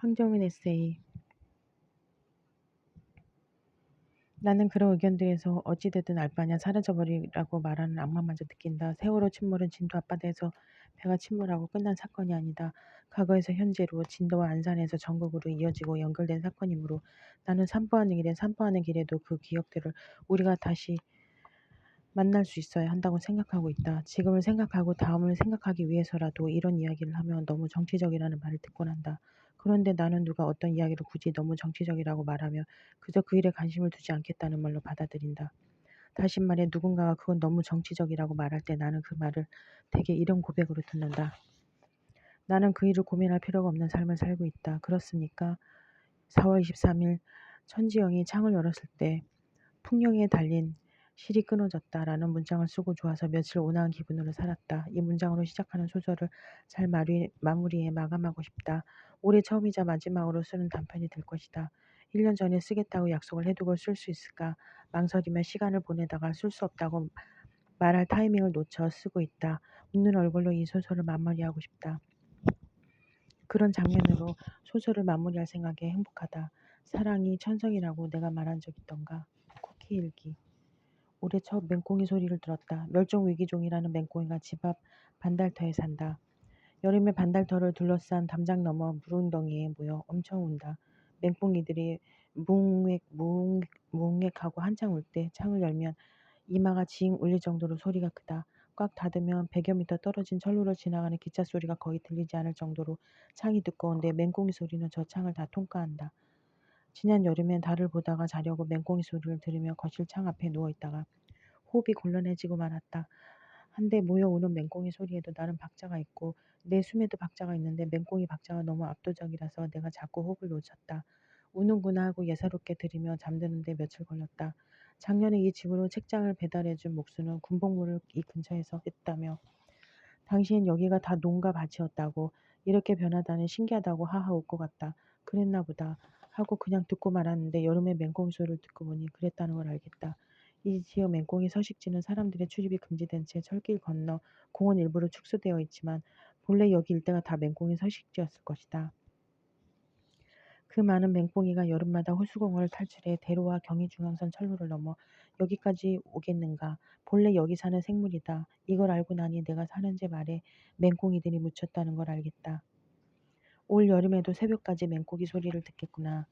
황정은 에세이. 나는 그런 의견들에서 어찌되든 알바냐 사라져버리라고 말하는 악마마저 느낀다. 세월호 침몰은 진도 앞바다에서 배가 침몰하고 끝난 사건이 아니다. 과거에서 현재로 진도와 안산에서 전국으로 이어지고 연결된 사건이므로 나는 산보하는 길에도 그 기억들을 우리가 다시 만날 수 있어야 한다고 생각하고 있다. 지금을 생각하고 다음을 생각하기 위해서라도 이런 이야기를 하면 너무 정치적이라는 말을 듣곤 한다. 그런데 나는 누가 어떤 이야기를 굳이 너무 정치적이라고 말하며 그저 그 일에 관심을 두지 않겠다는 말로 받아들인다. 다시 말해 누군가가 그건 너무 정치적이라고 말할 때 나는 그 말을 되게 이런 고백으로 듣는다. 나는 그 일을 고민할 필요가 없는 삶을 살고 있다. 그렇습니까? 4월 23일 천지영이 창을 열었을 때 풍경에 달린 실이 끊어졌다라는 문장을 쓰고 좋아서 며칠 온화한 기분으로 살았다. 이 문장으로 시작하는 소설을 잘 마무리해 마감하고 싶다. 올해 처음이자 마지막으로 쓰는 단편이 될 것이다. 1년 전에 쓰겠다고 약속을 해두고 쓸 수 있을까 망설이며 시간을 보내다가 쓸 수 없다고 말할 타이밍을 놓쳐 쓰고 있다. 웃는 얼굴로 이 소설을 마무리하고 싶다. 그런 장면으로 소설을 마무리할 생각에 행복하다. 사랑이 천성이라고 내가 말한 적 있던가. 쿠키 일기. 올해 첫 맹꽁이 소리를 들었다. 멸종위기종이라는 맹꽁이가 집 앞 반달터에 산다. 여름에 반달터를 둘러싼 담장 너머 무릉덩이에 모여 엄청 운다. 맹꽁이들이 뭉액하고 한창 울 때 창을 열면 이마가 징 울릴 정도로 소리가 크다. 꽉 닫으면 100여 미터 떨어진 철로를 지나가는 기차 소리가 거의 들리지 않을 정도로 창이 두꺼운데 맹꽁이 소리는 저 창을 다 통과한다. 지난 여름엔 달을 보다가 자려고 맹꽁이 소리를 들으며 거실 창 앞에 누워있다가 호흡이 곤란해지고 말았다. 한데 모여오는 맹꽁이 소리에도 나름 박자가 있고 내 숨에도 박자가 있는데 맹꽁이 박자가 너무 압도적이라서 내가 자꾸 호흡을 놓쳤다. 우는구나 하고 예사롭게 들으며 잠드는데 며칠 걸렸다. 작년에 이 집으로 책장을 배달해준 목수는 군복무를 이 근처에서 했다며 당신 여기가 다 농가 밭이었다고 이렇게 변하다니 신기하다고 하하 웃고 갔다. 그랬나 보다 하고 그냥 듣고 말았는데 여름에 맹꽁이 소리를 듣고 보니 그랬다는 걸 알겠다. 이 지역 맹꽁이 서식지는 사람들의 출입이 금지된 채 철길 건너 공원 일부로 축소되어 있지만 본래 여기 일대가 다 맹꽁이 서식지였을 것이다. 그 많은 맹꽁이가 여름마다 호수공원을 탈출해 대로와 경의중앙선 철로를 넘어 여기까지 오겠는가. 본래 여기 사는 생물이다. 이걸 알고 나니 내가 사는 집 아래 맹꽁이들이 묻혔다는 걸 알겠다. 올 여름에도 새벽까지 맹꽁이 소리를 듣겠구나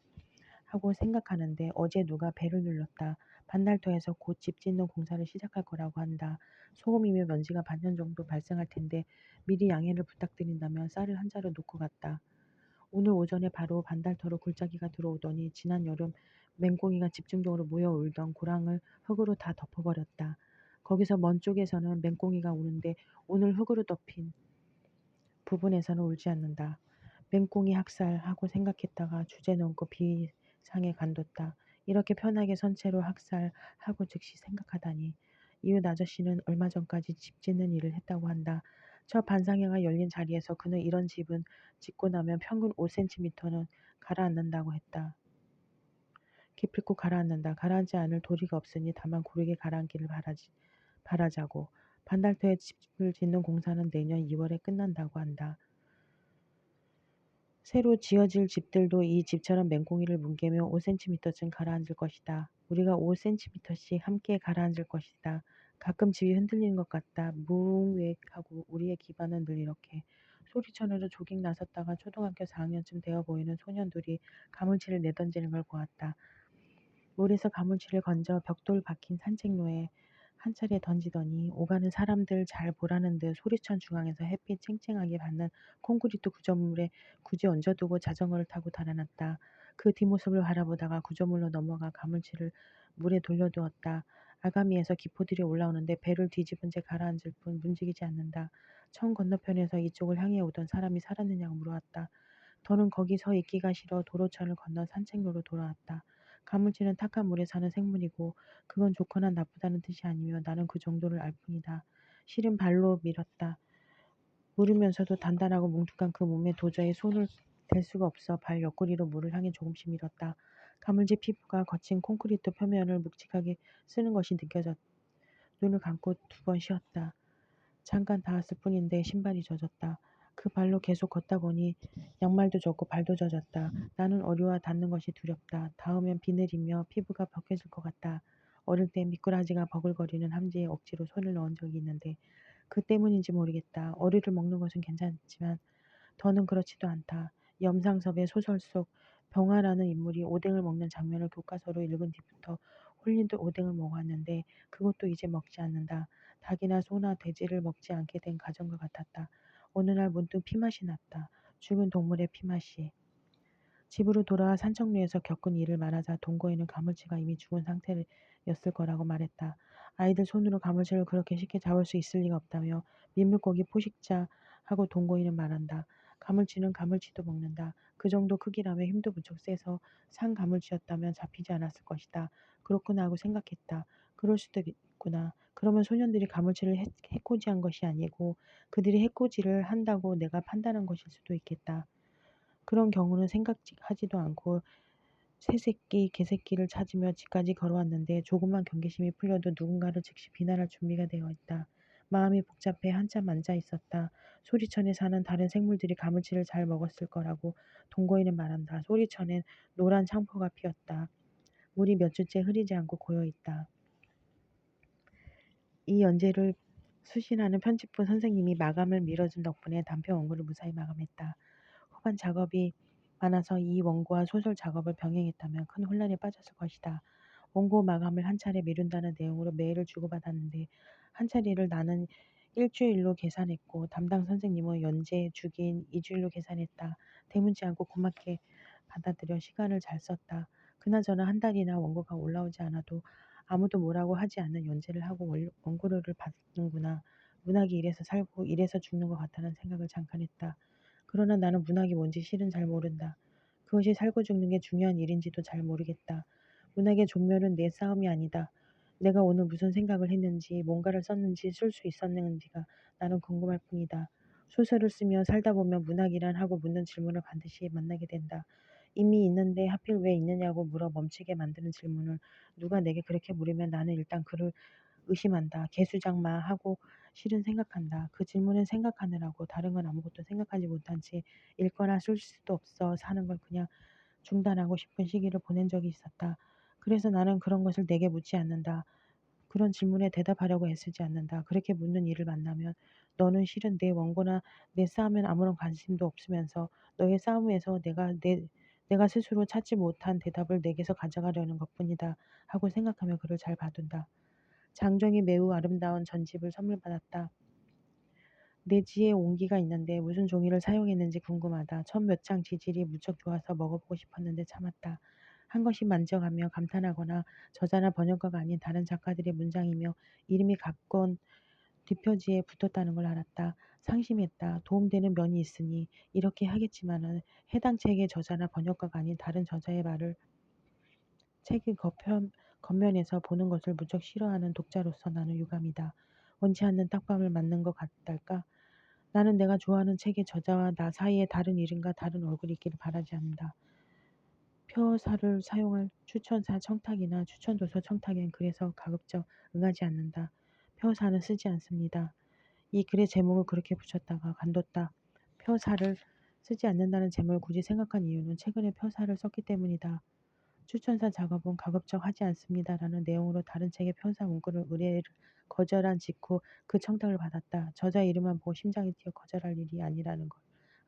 하고 생각하는데 어제 누가 벨을 눌렀다. 반달터에서 곧 집 짓는 공사를 시작할 거라고 한다. 소음이며 먼지가 반년 정도 발생할 텐데 미리 양해를 부탁드린다며 쌀을 한 자루 놓고 갔다. 오늘 오전에 바로 반달터로 골짜기가 들어오더니 지난 여름 맹꽁이가 집중적으로 모여 울던 고랑을 흙으로 다 덮어버렸다. 거기서 먼 쪽에서는 맹꽁이가 우는데 오늘 흙으로 덮인 부분에서는 울지 않는다. 맹꽁이 학살하고 생각했다가 주제 넘고 비상에 간뒀다. 이렇게 편하게 선체로 학살하고 즉시 생각하다니. 이웃 아저씨는 얼마 전까지 집 짓는 일을 했다고 한다. 저 반상회가 열린 자리에서 그는 이런 집은 짓고 나면 평균 5cm는 가라앉는다고 했다. 기필코 가라앉는다. 가라앉지 않을 도리가 없으니 다만 고르게 가라앉기를 바라자고. 반달터에 집을 짓는 공사는 내년 2월에 끝난다고 한다. 새로 지어질 집들도 이 집처럼 맹꽁이를 뭉개며 5cm쯤 가라앉을 것이다. 우리가 5cm씩 함께 가라앉을 것이다. 가끔 집이 흔들리는 것 같다. 무웅하고 우리의 기반은 늘 이렇게. 소리천으로 조깅 나섰다가 초등학교 4학년쯤 되어 보이는 소년들이 가물치를 내던지는 걸 보았다. 물에서 가물치를 건져 벽돌 박힌 산책로에 한 차례 던지더니 오가는 사람들 잘 보라는 듯 소리천 중앙에서 햇빛 쨍쨍하게 받는 콘크리트 구조물에 굳이 얹어두고 자전거를 타고 달아났다. 그 뒷모습을 바라보다가 구조물로 넘어가 가물치를 물에 돌려두었다. 아가미에서 기포들이 올라오는데 배를 뒤집은 채 가라앉을 뿐 움직이지 않는다. 천 건너편에서 이쪽을 향해 오던 사람이 살았느냐고 물어왔다. 더는 거기 서 있기가 싫어 도로천을 건너 산책로로 돌아왔다. 가물치는 탁한 물에 사는 생물이고 그건 좋거나 나쁘다는 뜻이 아니며 나는 그 정도를 알 뿐이다. 실은 발로 밀었다. 물으면서도 단단하고 뭉툭한 그 몸에 도저히 손을 댈 수가 없어 발 옆구리로 물을 향해 조금씩 밀었다. 가물치 피부가 거친 콘크리트 표면을 묵직하게 쓰는 것이 느껴졌다. 눈을 감고 2번 쉬었다. 잠깐 닿았을 뿐인데 신발이 젖었다. 그 발로 계속 걷다 보니 양말도 젖고 발도 젖었다. 나는 어류와 닿는 것이 두렵다. 닿으면 비늘이며 피부가 벗겨질 것 같다. 어릴 때 미꾸라지가 버글거리는 함지에 억지로 손을 넣은 적이 있는데 그 때문인지 모르겠다. 어류를 먹는 것은 괜찮지만 더는 그렇지도 않다. 염상섭의 소설 속 병화라는 인물이 오뎅을 먹는 장면을 교과서로 읽은 뒤부터 홀린 듯 오뎅을 먹었는데 그것도 이제 먹지 않는다. 닭이나 소나 돼지를 먹지 않게 된 가정과 같았다. 어느 날 문득 피맛이 났다. 죽은 동물의 피맛이. 집으로 돌아와 산책로에서 겪은 일을 말하자 동거에는 가물치가 이미 죽은 상태였을 거라고 말했다. 아이들 손으로 가물치를 그렇게 쉽게 잡을 수 있을 리가 없다며 민물고기 포식자 하고 동거인은 말한다. 가물치는 가물치도 먹는다. 그 정도 크기라면 힘도 무척 세서 산 가물치였다면 잡히지 않았을 것이다. 그렇구나 하고 생각했다. 그럴 수도 있구나. 그러면 소년들이 가물치를 해코지한 것이 아니고 그들이 해코지를 한다고 내가 판단한 것일 수도 있겠다. 그런 경우는 생각하지도 않고 새새끼, 개새끼를 찾으며 집까지 걸어왔는데 조금만 경계심이 풀려도 누군가를 즉시 비난할 준비가 되어 있다. 마음이 복잡해 한참 앉아 있었다. 소리천에 사는 다른 생물들이 가물치를 잘 먹었을 거라고 동거인은 말한다. 소리천엔 노란 창포가 피었다. 물이 몇 주째 흐리지 않고 고여 있다. 이 연재를 수신하는 편집부 선생님이 마감을 미뤄준 덕분에 단편 원고를 무사히 마감했다. 후반 작업이 많아서 이 원고와 소설 작업을 병행했다면 큰 혼란에 빠졌을 것이다. 원고 마감을 한 차례 미룬다는 내용으로 메일을 주고받았는데 한 차례를 나는 일주일로 계산했고 담당 선생님은 연재 주기인 2주일로 계산했다. 대문지 않고 고맙게 받아들여 시간을 잘 썼다. 그나저나 한 달이나 원고가 올라오지 않아도 아무도 뭐라고 하지 않는 연재를 하고 원고료를 받는구나. 문학이 이래서 살고 이래서 죽는 것 같다는 생각을 잠깐 했다. 그러나 나는 문학이 뭔지 실은 잘 모른다. 그것이 살고 죽는 게 중요한 일인지도 잘 모르겠다. 문학의 존멸은 내 싸움이 아니다. 내가 오늘 무슨 생각을 했는지, 뭔가를 썼는지, 쓸 수 있었는지가 나는 궁금할 뿐이다. 소설을 쓰며 살다 보면 문학이란 하고 묻는 질문을 반드시 만나게 된다. 이미 있는데 하필 왜 있느냐고 물어 멈추게 만드는 질문을 누가 내게 그렇게 물으면 나는 일단 그를 의심한다. 개수작마 하고 실은 생각한다. 그 질문은 생각하느라고 다른 건 아무것도 생각하지 못한 채 읽거나 쓸 수도 없어 사는 걸 그냥 중단하고 싶은 시기를 보낸 적이 있었다. 그래서 나는 그런 것을 내게 묻지 않는다. 그런 질문에 대답하려고 애쓰지 않는다. 그렇게 묻는 이를 만나면 너는 실은 내 원고나 내 싸움엔 아무런 관심도 없으면서 너의 싸움에서 내가 스스로 찾지 못한 대답을 내게서 가져가려는 것뿐이다 하고 생각하며 그를 잘 봐둔다. 장정이 매우 아름다운 전집을 선물 받았다. 내지에 온기가 있는데 무슨 종이를 사용했는지 궁금하다. 첫 몇 장 지질이 무척 좋아서 먹어보고 싶었는데 참았다. 한 것씩 만져가며 감탄하거나 저자나 번역가가 아닌 다른 작가들의 문장이며 이름이 각권 뒷표지에 붙었다는 걸 알았다. 상심했다. 도움되는 면이 있으니 이렇게 하겠지만은 해당 책의 저자나 번역가가 아닌 다른 저자의 말을 책의 겉면에서 보는 것을 무척 싫어하는 독자로서 나는 유감이다. 원치 않는 딱밤을 맞는 것 같달까? 나는 내가 좋아하는 책의 저자와 나 사이에 다른 이름과 다른 얼굴이 있기를 바라지 않는다. 표사를 사용할 추천사 청탁이나 추천도서 청탁엔 그래서 가급적 응하지 않는다. 표사는 쓰지 않습니다. 이 글의 제목을 그렇게 붙였다가 간뒀다. 표사를 쓰지 않는다는 제목을 굳이 생각한 이유는 최근에 표사를 썼기 때문이다. 추천사 작업은 가급적 하지 않습니다라는 내용으로 다른 책의 편사 문구를 의뢰를 거절한 직후 그 청탁을 받았다. 저자 이름만 보고 심장이 뛰어 거절할 일이 아니라는 걸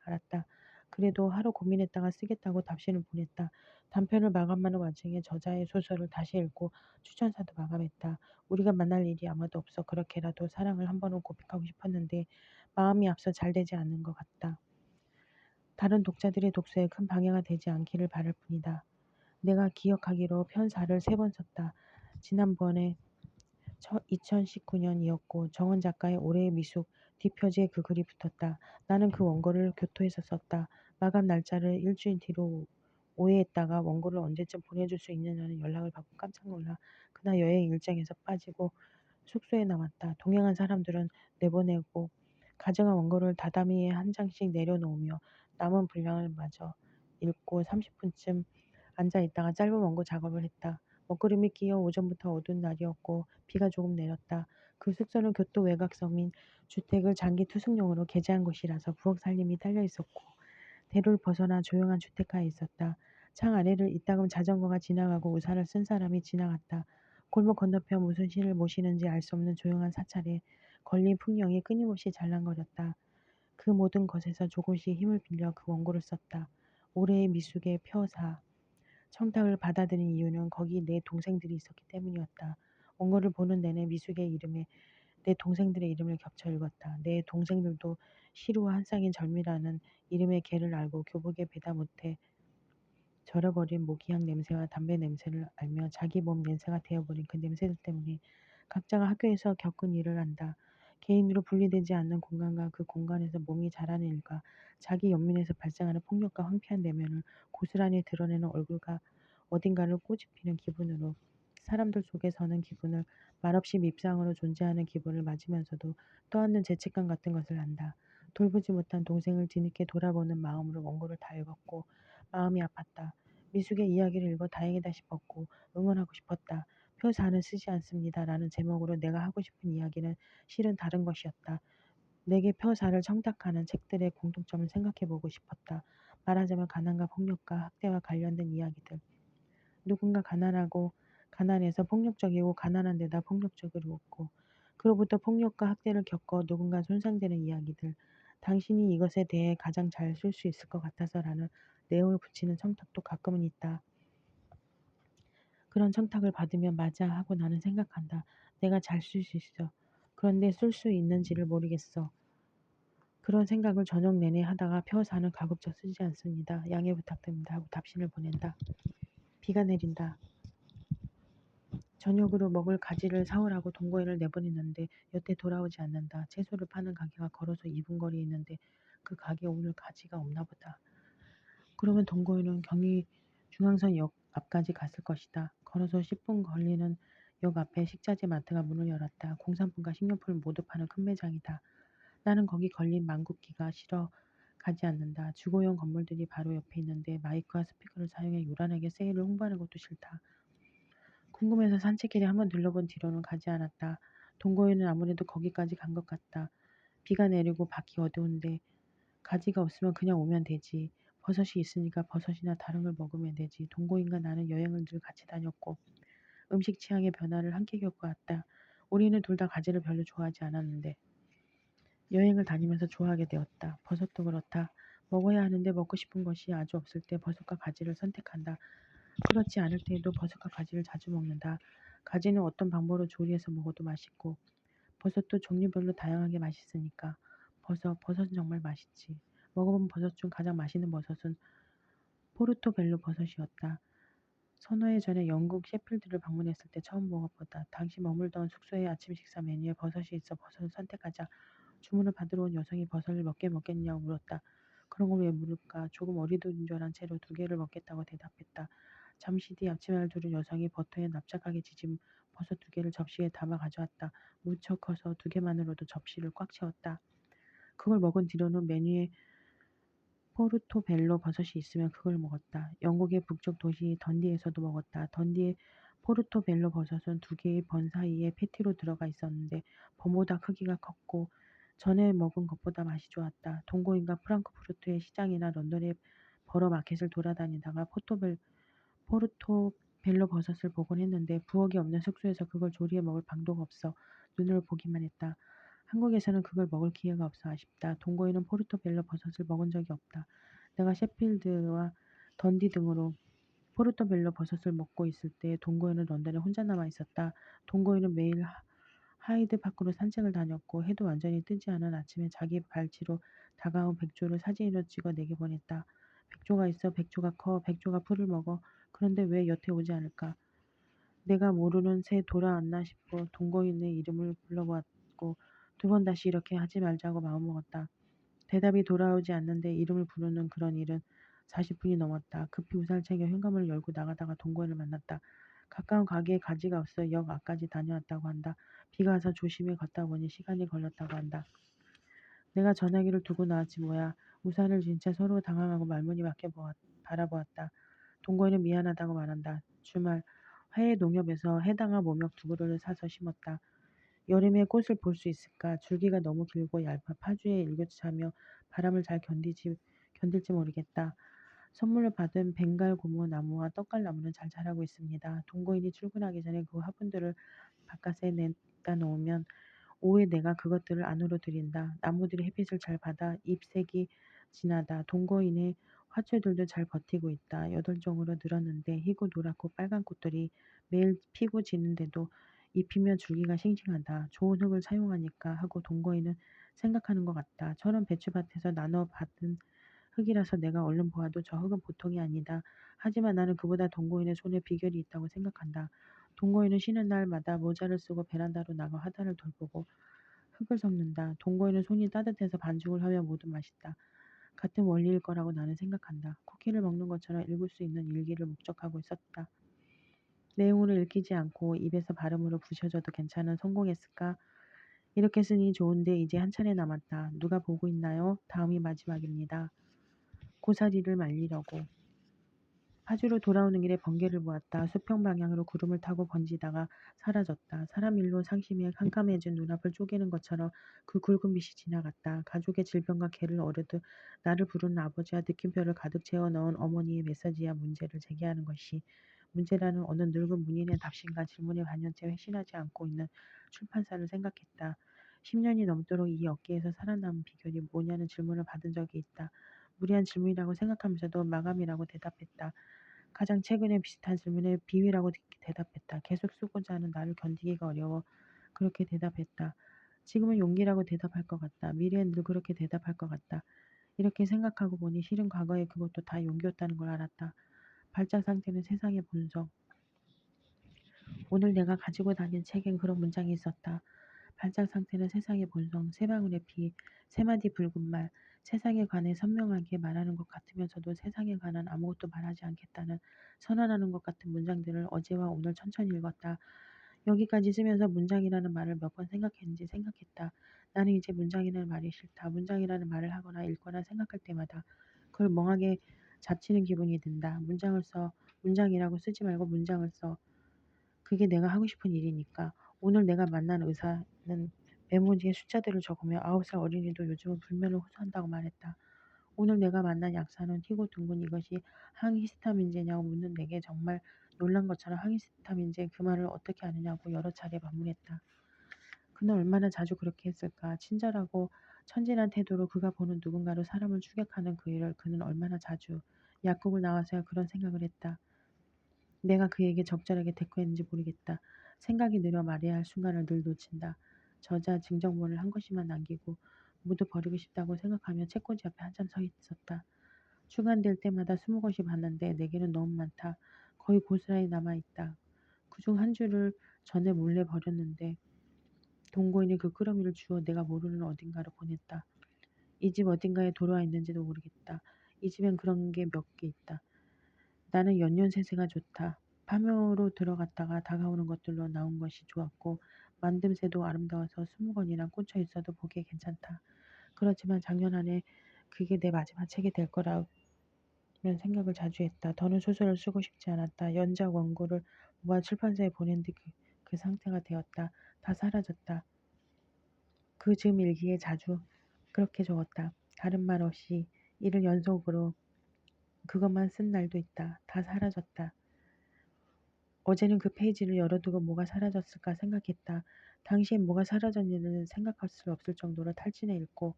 알았다. 그래도 하루 고민했다가 쓰겠다고 답신을 보냈다. 단편을 마감하는 와중에 저자의 소설을 다시 읽고 추천사도 마감했다. 우리가 만날 일이 아마도 없어 그렇게라도 사랑을 한 번은 고백하고 싶었는데 마음이 앞서 잘 되지 않는 것 같다. 다른 독자들의 독서에 큰 방해가 되지 않기를 바랄 뿐이다. 내가 기억하기로 편사를 3번 썼다. 지난번에 2019년이었고 정은 작가의 올해의 미숙 뒷표지에 그 글이 붙었다. 나는 그 원고를 교토에서 썼다. 마감 날짜를 일주일 뒤로 오해했다가 원고를 언제쯤 보내줄 수 있느냐는 연락을 받고 깜짝 놀라 그날 여행 일정에서 빠지고 숙소에 남았다. 동행한 사람들은 내보내고 가져간 원고를 다다미에 한 장씩 내려놓으며 남은 분량을 마저 읽고 30분쯤 앉아 있다가 짧은 원고 작업을 했다. 먹구름이 끼어 오전부터 어두운 날이었고 비가 조금 내렸다. 그 숙소는 교토 외곽섬인 주택을 장기 투숙용으로 개조한 곳이라서 부엌 살림이 딸려 있었고 대로를 벗어나 조용한 주택가에 있었다. 창 아래를 이따금 자전거가 지나가고 우산을 쓴 사람이 지나갔다. 골목 건너편 무슨 시를 모시는지 알 수 없는 조용한 사찰에 걸린 풍경이 끊임없이 잘랑거렸다. 그 모든 것에서 조금씩 힘을 빌려 그 원고를 썼다. 올해의 미숙의 표사. 청탁을 받아들인 이유는 거기 내 동생들이 있었기 때문이었다. 원고를 보는 내내 미숙의 이름에 내 동생들의 이름을 겹쳐 읽었다. 내 동생들도 시루와 한 쌍인 절미라는 이름의 개를 알고 교복에 배다 못해 절여버린 모기향 냄새와 담배 냄새를 알며 자기 몸 냄새가 되어버린 그 냄새들 때문에 각자가 학교에서 겪은 일을 안다. 개인으로 분리되지 않는 공간과 그 공간에서 몸이 자라는 일과 자기 연민에서 발생하는 폭력과 황폐한 내면을 고스란히 드러내는 얼굴과 어딘가를 꼬집히는 기분으로 사람들 속에 서는 기분을 말없이 밉상으로 존재하는 기분을 맞으면서도 떠안는 죄책감 같은 것을 안다. 돌보지 못한 동생을 뒤늦게 돌아보는 마음으로 원고를 다 읽었고 마음이 아팠다. 미숙의 이야기를 읽어 다행이다 싶었고 응원하고 싶었다. 표 4는 쓰지 않습니다. 라는 제목으로 내가 하고 싶은 이야기는 실은 다른 것이었다. 내게 표 4를 청탁하는 책들의 공통점을 생각해보고 싶었다. 말하자면 가난과 폭력과 학대와 관련된 이야기들. 누군가 가난하고 가난해서 폭력적이고 가난한 데다 폭력적이고 그로부터 폭력과 학대를 겪어 누군가 손상되는 이야기들. 당신이 이것에 대해 가장 잘 쓸 수 있을 것 같아서라는 내용을 붙이는 청탁도 가끔은 있다. 그런 청탁을 받으면 맞아 하고 나는 생각한다. 내가 잘 쓸 수 있어. 그런데 쓸 수 있는지를 모르겠어. 그런 생각을 저녁 내내 하다가 표 4는 가급적 쓰지 않습니다. 양해 부탁드립니다 하고 답신을 보낸다. 비가 내린다. 저녁으로 먹을 가지를 사오라고 동거인을 내보냈는데 여태 돌아오지 않는다. 채소를 파는 가게가 걸어서 2분 거리에 있는데 그 가게에 오늘 가지가 없나 보다. 그러면 동거인은 경의 중앙선역 앞까지 갔을 것이다. 걸어서 10분 걸리는 역 앞에 식자재 마트가 문을 열었다. 공산품과 식료품을 모두 파는 큰 매장이다. 나는 거기 걸린 망국기가 싫어 가지 않는다. 주거용 건물들이 바로 옆에 있는데 마이크와 스피커를 사용해 요란하게 세일을 홍보하는 것도 싫다. 궁금해서 산책길에 한번 들러본 뒤로는 가지 않았다. 동거인은 아무래도 거기까지 간 것 같다. 비가 내리고 밖이 어두운데 가지가 없으면 그냥 오면 되지. 버섯이 있으니까 버섯이나 다른 걸 먹으면 되지. 동거인과 나는 여행을 늘 같이 다녔고 음식 취향의 변화를 함께 겪어왔다. 우리는 둘 다 가지를 별로 좋아하지 않았는데 여행을 다니면서 좋아하게 되었다. 버섯도 그렇다. 먹어야 하는데 먹고 싶은 것이 아주 없을 때 버섯과 가지를 선택한다. 그렇지 않을 때에도 버섯과 가지를 자주 먹는다. 가지는 어떤 방법으로 조리해서 먹어도 맛있고 버섯도 종류별로 다양하게 맛있으니까 버섯은 정말 맛있지. 먹어본 버섯 중 가장 맛있는 버섯은 포르토벨로 버섯이었다. 서너 해 전에 영국 셰필드를 방문했을 때 처음 먹어보다. 당시 머물던 숙소의 아침 식사 메뉴에 버섯이 있어 버섯을 선택하자 주문을 받으러 온 여성이 버섯을 몇 개 먹겠냐고 물었다. 그런 걸 왜 물을까? 조금 어리둥절한 채로 2개를 먹겠다고 대답했다. 잠시 뒤 앞치마를 두른 여성이 버터에 납작하게 지진 버섯 2개를 접시에 담아 가져왔다. 무척 커서 2개만으로도 접시를 꽉 채웠다. 그걸 먹은 뒤로는 메뉴에 포르토벨로 버섯이 있으면 그걸 먹었다. 영국의 북쪽 도시 던디에서도 먹었다. 던디의 포르토벨로 버섯은 2개의 번 사이에 패티로 들어가 있었는데 번보다 크기가 컸고 전에 먹은 것보다 맛이 좋았다. 동거인과 프랑크푸르트의 시장이나 런던의 버러마켓을 돌아다니다가 포르토벨로 버섯을 보곤 했는데 부엌이 없는 숙소에서 그걸 조리해 먹을 방도가 없어 눈으로 보기만 했다. 한국에서는 그걸 먹을 기회가 없어 아쉽다. 동거인은 포르토벨로 버섯을 먹은 적이 없다. 내가 셰필드와 던디 등으로 포르토벨로 버섯을 먹고 있을 때 동거인은 런던에 혼자 남아 있었다. 동거인은 매일 하이드 파크로 산책을 다녔고 해도 완전히 뜨지 않은 아침에 자기 발치로 다가온 백조를 사진으로 찍어 내게 보냈다. 백조가 있어, 백조가 커, 백조가 풀을 먹어. 그런데 왜 여태 오지 않을까? 내가 모르는 새 돌아왔나 싶어 동거인의 이름을 불러보았고 2번 다시 이렇게 하지 말자고 마음먹었다. 대답이 돌아오지 않는데 이름을 부르는 그런 일은 40분이 넘었다. 급히 우산을 챙겨 현관문을 열고 나가다가 동거인을 만났다. 가까운 가게에 가지가 없어 역 앞까지 다녀왔다고 한다. 비가 와서 조심히 걷다 보니 시간이 걸렸다고 한다. 내가 전화기를 두고 나왔지 뭐야. 우산을 쥔 채 서로 당황하고 말문이 바라보았다. 동거인은 미안하다고 말한다. 주말 화해 농협에서 해당한 모욕 2그루를 사서 심었다. 여름에 꽃을 볼 수 있을까? 줄기가 너무 길고 얇아 파주에 일교차며 바람을 잘 견딜지 모르겠다. 선물로 받은 벵갈 고무 나무와 떡갈나무는 잘 자라고 있습니다. 동거인이 출근하기 전에 그 화분들을 바깥에 내다 놓으면 오후에 내가 그것들을 안으로 들인다. 나무들이 햇빛을 잘 받아 잎색이 진하다. 동거인의 화초들도 잘 버티고 있다. 8종으로 늘었는데 희고 노랗고 빨간 꽃들이 매일 피고 지는데도 잎이며 줄기가 싱싱하다. 좋은 흙을 사용하니까 하고 동거인은 생각하는 것 같다. 저런 배추밭에서 나눠 받은 흙이라서 내가 얼른 보아도 저 흙은 보통이 아니다. 하지만 나는 그보다 동거인의 손에 비결이 있다고 생각한다. 동거인은 쉬는 날마다 모자를 쓰고 베란다로 나가 화단을 돌보고 흙을 섞는다. 동거인은 손이 따뜻해서 반죽을 하면 모두 맛있다. 같은 원리일 거라고 나는 생각한다. 쿠키를 먹는 것처럼 읽을 수 있는 일기를 목적하고 있었다. 내용으로 읽히지 않고 입에서 발음으로 부셔져도 괜찮은 성공했을까? 이렇게 쓰니 좋은데 이제 한 차례 남았다. 누가 보고 있나요? 다음이 마지막입니다. 고사리를 말리려고. 파주로 돌아오는 길에 번개를 보았다. 수평 방향으로 구름을 타고 번지다가 사라졌다. 사람 일로 상심에 캄캄해진 눈앞을 쪼개는 것처럼 그 굵은 빛이 지나갔다. 가족의 질병과 개를 어르듯 나를 부르는 아버지와 느낌표를 가득 채워 넣은 어머니의 메시지와 문제를 제기하는 것이 문제라는 어느 늙은 문인의 답신과 질문에 반년째 회신하지 않고 있는 출판사를 생각했다. 10년이 넘도록 이 업계에서 살아남은 비결이 뭐냐는 질문을 받은 적이 있다. 무리한 질문이라고 생각하면서도 마감이라고 대답했다. 가장 최근에 비슷한 질문에 비위라고 대답했다. 계속 쓰고자 하는 나를 견디기가 어려워 그렇게 대답했다. 지금은 용기라고 대답할 것 같다. 미래엔 늘 그렇게 대답할 것 같다. 이렇게 생각하고 보니 실은 과거에 그것도 다 용기였다는 걸 알았다. 발작 상태는 세상의 본성. 오늘 내가 가지고 다닌 책엔 그런 문장이 있었다. 발작 상태는 세상의 본성, 세 방울의 피, 세 마디 붉은 말, 세상에 관해 선명하게 말하는 것 같으면서도 세상에 관한 아무것도 말하지 않겠다는 선언하는 것 같은 문장들을 어제와 오늘 천천히 읽었다. 여기까지 쓰면서 문장이라는 말을 몇 번 생각했는지 생각했다. 나는 이제 문장이라는 말이 싫다. 문장이라는 말을 하거나 읽거나 생각할 때마다 그걸 멍하게 잡치는 기분이 든다. 문장을 써. 문장이라고 쓰지 말고 문장을 써. 그게 내가 하고 싶은 일이니까. 오늘 내가 만난 의사는 메모지에 숫자들을 적으며 9살 어린이도 요즘은 불면을 호소한다고 말했다. 오늘 내가 만난 약사는 희고 둥근 이것이 항히스타민제냐고 묻는 내게 정말 놀란 것처럼 항히스타민제 그 말을 어떻게 아느냐고 여러 차례 반문했다. 그는 얼마나 자주 그렇게 했을까. 친절하고 천진한 태도로 그가 보는 누군가로 사람을 추격하는 그 일을 그는 얼마나 자주 약국을 나와서야 그런 생각을 했다. 내가 그에게 적절하게 대꾸했는지 모르겠다. 생각이 느려 말해야 할 순간을 늘 놓친다. 저자 증정본을 한 것이만 남기고 모두 버리고 싶다고 생각하며 책꽂이 앞에 한참 서 있었다. 주간될 때마다 20권씩 봤는데 내게는 너무 많다. 거의 고스란히 남아있다. 그중 한 줄을 전에 몰래 버렸는데 동거인이 그 끌어미를 주워 내가 모르는 어딘가로 보냈다. 이 집 어딘가에 돌아와 있는지도 모르겠다. 이 집엔 그런 게 몇 개 있다. 나는 연년세세가 좋다. 파묘로 들어갔다가 다가오는 것들로 나온 것이 좋았고 만듦새도 아름다워서 20권이나 꽂혀 있어도 보기에 괜찮다. 그렇지만 작년 안에 그게 내 마지막 책이 될 거라면 생각을 자주 했다. 더는 소설을 쓰고 싶지 않았다. 연작 원고를 모아 출판사에 보낸 뒤 그 상태가 되었다. 다 사라졌다. 그 즈음 일기에 자주 그렇게 적었다. 다른 말 없이 이를 연속으로 그것만 쓴 날도 있다. 다 사라졌다. 어제는 그 페이지를 열어두고 뭐가 사라졌을까 생각했다. 당시엔 뭐가 사라졌는지는 생각할 수 없을 정도로 탈진해 읽고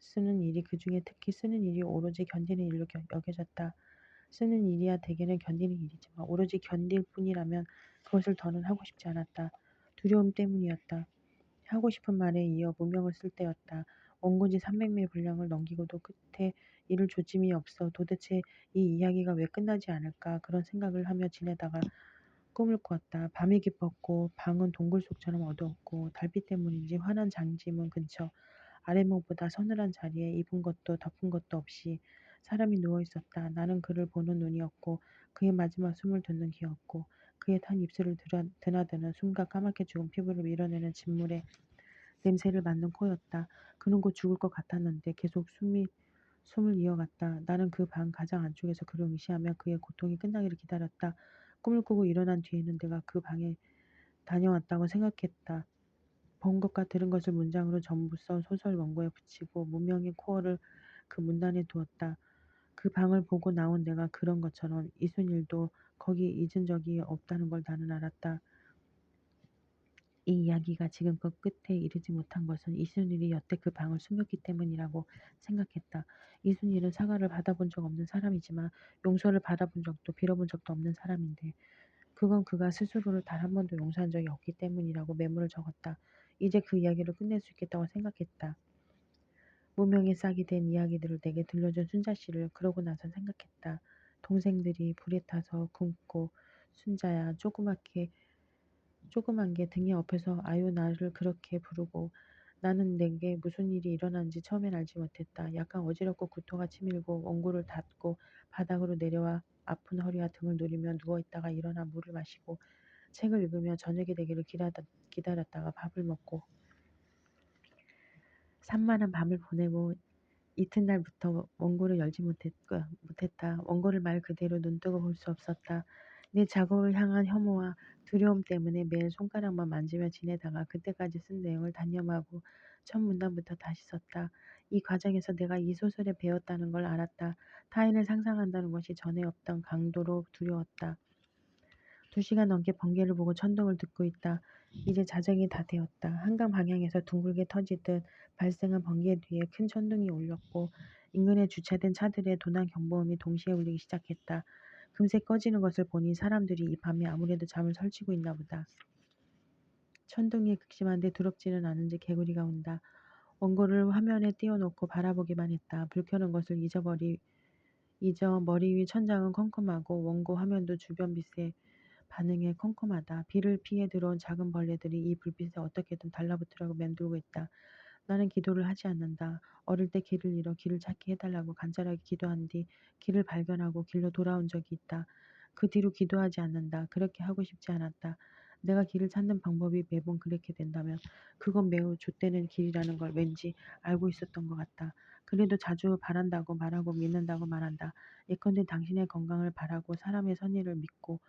쓰는 일이 그중에 특히 쓰는 일이 오로지 견디는 일로 여겨졌다. 쓰는 일이야 대개는 견디는 일이지만 오로지 견딜 뿐이라면 그것을 더는 하고 싶지 않았다. 두려움 때문이었다. 하고 싶은 말에 이어 무명을 쓸 때였다. 원고지 300매 분량을 넘기고도 끝에 이를 조짐이 없어 도대체 이 이야기가 왜 끝나지 않을까 그런 생각을 하며 지내다가 꿈을 꿨다. 밤이 깊었고 방은 동굴 속처럼 어두웠고 달빛 때문인지 환한 장지문 근처 아랫목보다 서늘한 자리에 입은 것도 덮은 것도 없이 사람이 누워 있었다. 나는 그를 보는 눈이었고 그의 마지막 숨을 듣는 귀였고 그의 탄 입술을 드나드는 숨과 까맣게 죽은 피부를 밀어내는 진물의 냄새를 맡는 코였다. 그는 곧 죽을 것 같았는데 계속 숨을 이어갔다. 나는 그 방 가장 안쪽에서 그를 응시하며 그의 고통이 끝나기를 기다렸다. 꿈을 꾸고 일어난 뒤에는 내가 그 방에 다녀왔다고 생각했다. 본 것과 들은 것을 문장으로 전부 써 소설 원고에 붙이고 무명의 코어를 그 문단에 두었다. 그 방을 보고 나온 내가 그런 것처럼 이순일도 거기 잊은 적이 없다는 걸 나는 알았다. 이 이야기가 지금껏 끝에 이르지 못한 것은 이순일이 여태 그 방을 숨겼기 때문이라고 생각했다. 이순일은 사과를 받아본 적 없는 사람이지만 용서를 받아본 적도 빌어본 적도 없는 사람인데 그건 그가 스스로를 단 한 번도 용서한 적이 없기 때문이라고 메모를 적었다. 이제 그 이야기를 끝낼 수 있겠다고 생각했다. 무명의 싹이 된 이야기들을 내게 들려준 순자 씨를 그러고 나서 생각했다. 동생들이 불에 타서 굶고 순자야 조그만 게 등에 업혀서 아유 나를 그렇게 부르고 나는 내게 무슨 일이 일어난지 처음엔 알지 못했다. 약간 어지럽고 구토가 치밀고 원고를 닫고 바닥으로 내려와 아픈 허리와 등을 누리며 누워있다가 일어나 물을 마시고 책을 읽으며 저녁이 되기를 기다렸다가 밥을 먹고 산만한 밤을 보내고 이튿날부터 원고를 열지 못했다. 원고를 말 그대로 눈뜨고 볼 수 없었다. 내 작업을 향한 혐오와 두려움 때문에 매일 손가락만 만지며 지내다가 그때까지 쓴 내용을 단념하고 첫 문단부터 다시 썼다. 이 과정에서 내가 이 소설에 배웠다는 걸 알았다. 타인을 상상한다는 것이 전에 없던 강도로 두려웠다. 2시간 넘게 번개를 보고 천둥을 듣고 있다. 이제 자정이 다 되었다. 한강 방향에서 둥글게 터지듯 발생한 번개 뒤에 큰 천둥이 울렸고 인근에 주차된 차들의 도난 경보음이 동시에 울리기 시작했다. 금세 꺼지는 것을 보니 사람들이 이 밤에 아무래도 잠을 설치고 있나 보다. 천둥이 극심한데 두렵지는 않은지 개구리가 운다. 원고를 화면에 띄워놓고 바라보기만 했다. 불 켜는 것을 잊어 머리 위 천장은 컴컴하고 원고 화면도 주변 빛에 반응에 컴컴하다. 비를 피해 들어온 작은 벌레들이 이 불빛에 어떻게든 달라붙으려고 맴돌고 있다. 나는 기도를 하지 않는다. 어릴 때 길을 잃어 길을 찾게 해달라고 간절하게 기도한 뒤 길을 발견하고 길로 돌아온 적이 있다. 그 뒤로 기도하지 않는다. 그렇게 하고 싶지 않았다. 내가 길을 찾는 방법이 매번 그렇게 된다면 그건 매우 좆되는 길이라는 걸 왠지 알고 있었던 것 같다. 그래도 자주 바란다고 말하고 믿는다고 말한다. 예컨대 당신의 건강을 바라고 사람의 선의를 믿고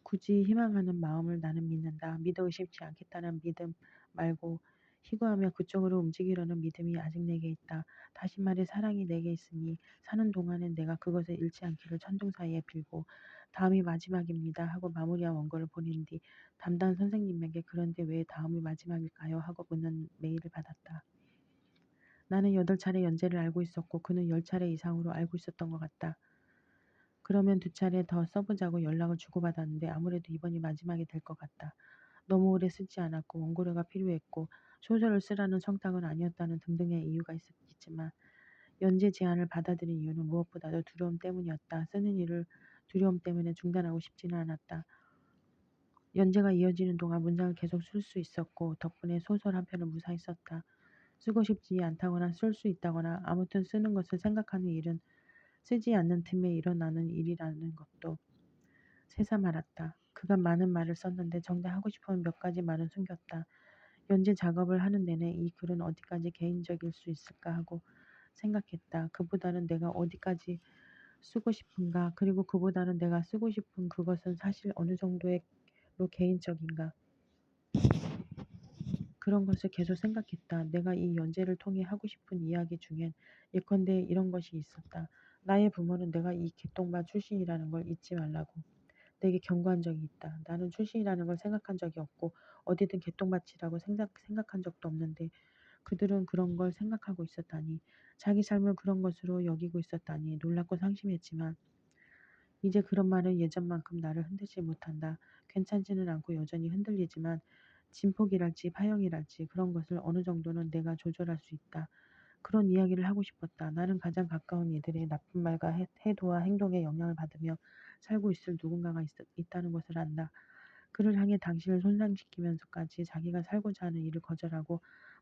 굳이 희망하는 마음을 나는 믿는다. 믿어 의심치 않겠다는 믿음 말고 희구하며 그쪽으로 움직이려는 믿음이 아직 내게 있다. 다시 말해 사랑이 내게 있으니 사는 동안엔 내가 그것을 잃지 않기를 천둥 사이에 빌고 다음이 마지막입니다 하고 마무리한 원고를 보낸 뒤 담당 선생님에게 그런데 왜 다음이 마지막일까요? 하고 묻는 메일을 받았다. 나는 8차례 연재를 알고 있었고 그는 10차례 이상으로 알고 있었던 것 같다. 그러면 2차례 더 써보자고 연락을 주고받았는데 아무래도 이번이 마지막이 될 것 같다. 너무 오래 쓰지 않았고 원고료가 필요했고 소설을 쓰라는 청탁은 아니었다는 등등의 이유가 있겠지만 연재 제안을 받아들인 이유는 무엇보다도 두려움 때문이었다. 쓰는 일을 두려움 때문에 중단하고 싶지는 않았다. 연재가 이어지는 동안 문장을 계속 쓸 수 있었고 덕분에 소설 한 편을 무사히 썼다. 쓰고 싶지 않다거나 쓸 수 있다거나 아무튼 쓰는 것을 생각하는 일은 쓰지 않는 틈에 일어나는 일이라는 것도 새삼 알았다. 그간 많은 말을 썼는데 정작 하고 싶은 몇 가지 말은 숨겼다. 연재 작업을 하는 내내 이 글은 어디까지 개인적일 수 있을까 하고 생각했다. 그보다는 내가 어디까지 쓰고 싶은가, 그리고 그보다는 내가 쓰고 싶은 그것은 사실 어느 정도로 개인적인가. 그런 것을 계속 생각했다. 내가 이 연재를 통해 하고 싶은 이야기 중엔 예컨대 이런 것이 있었다. 나의 부모는 내가 이 개똥바 출신이라는 걸 잊지 말라고 내게 경고한 적이 있다. 나는 출신이라는 걸 생각한 적이 없고 어디든 개똥밭이라고 생각한 적도 없는데 그들은 그런 걸 생각하고 있었다니 자기 삶을 그런 것으로 여기고 있었다니 놀랍고 상심했지만 이제 그런 말은 예전만큼 나를 흔들지 못한다. 괜찮지는 않고 여전히 흔들리지만 진폭이랄지 파형이랄지 그런 것을 어느 정도는 내가 조절할 수 있다. 그런 이야기를 하고 싶었다. 나는 가장 가까운 이들의 나쁜 말과 태도와 행동에 영향을 받으며 살고 있을 누군가가 있다는 것을 안다. 그를 향해 당신을 손상시키면서까지 자기가 살고자 하는 일을 거절하고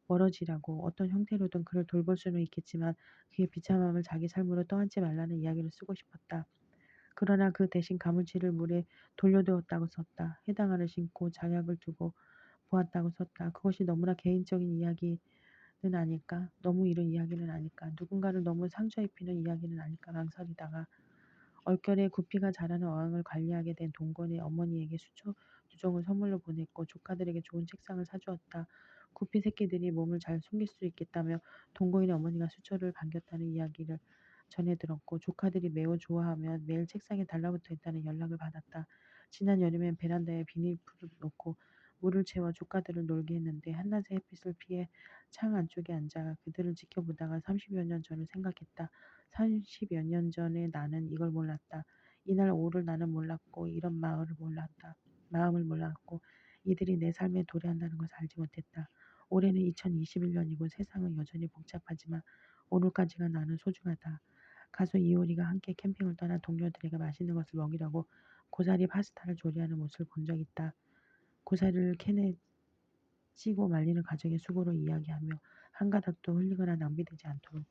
멀어지라고 어떤 형태로든 그를 돌볼 수는 있겠지만 그의 비참함을 자기 삶으로 떠안지 말라는 이야기를 쓰고 싶었다. 그러나 그 대신 가물치를 물에 돌려두었다고 썼다. 해당화를 신고 자약을 두고 보았다고 썼다. 그것이 너무나 개인적인 이야기는 아닐까? 너무 이른 이야기는 아닐까? 누군가를 너무 상처 입히는 이야기는 아닐까? 망설이다가 얼결에 구피가 자라는 어항을 관리하게 된 동건의 어머니에게 수초 두 종을 선물로 보냈고 조카들에게 좋은 책상을 사주었다. 구피 새끼들이 몸을 잘 숨길 수 있겠다며 동거인의 어머니가 수초를 반겼다는 이야기를 전해 들었고 조카들이 매우 좋아하며 매일 책상에 달라붙어 있다는 연락을 받았다. 지난 여름엔 베란다에 비닐풀을 놓고 물을 채워 조카들을 놀게 했는데 한낮의 햇빛을 피해 창 안쪽에 앉아 그들을 지켜보다가 30여 년 전을 생각했다. 30여 년 전에 나는 이걸 몰랐다. 이날 오후를 나는 몰랐고 이런 마음을 몰랐고 이들이 내 삶에 도래한다는 것을 알지 못했다. 올해는 2021년이고 세상은 여전히 복잡하지만 오늘까지가 나는 소중하다. 가수 이효리가 함께 캠핑을 떠나 동료들에게 맛있는 것을 먹이려고 고사리 파스타를 조리하는 모습을 본 적 있다. 고사리를 캔에 찌고 말리는 과정의 수고를 이야기하며 한 가닥도 흘리거나 낭비되지 않도록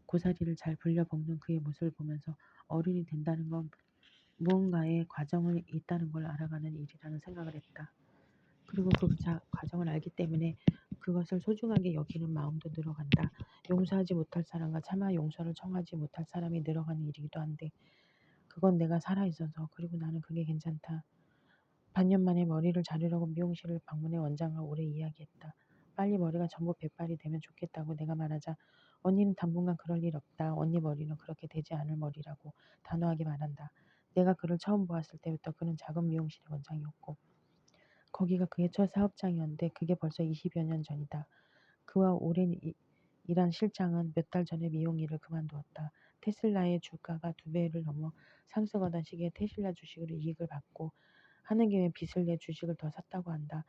고사리를 잘 불려 먹는 그의 모습을 보면서 어른이 된다는 건 무언가의 과정이 있다는 걸 알아가는 일이라는 생각을 했다. 그리고 그 과정을 알기 때문에 그것을 소중하게 여기는 마음도 늘어간다. 용서하지 못할 사람과 차마 용서를 청하지 못할 사람이 늘어가는 일이기도 한데 그건 내가 살아있어서 그리고 나는 그게 괜찮다. 반년 만에 머리를 자르려고 미용실을 방문해 원장과 오래 이야기했다. 빨리 머리가 전부 백발이 되면 좋겠다고 내가 말하자 언니는 당분간 그럴 일 없다. 언니 머리는 그렇게 되지 않을 머리라고 단호하게 말한다. 내가 그를 처음 보았을 때부터 그는 작은 미용실의 원장이었고 거기가 그의 첫 사업장이었는데 그게 벌써 20여 년 전이다. 그와 오랜 일한 실장은 몇 달 전에 미용 일을 그만두었다. 테슬라의 주가가 2배를 넘어 상승하던 시기에 테슬라 주식으로 이익을 받고 하는 김에 빚을 내 주식을 더 샀다고 한다.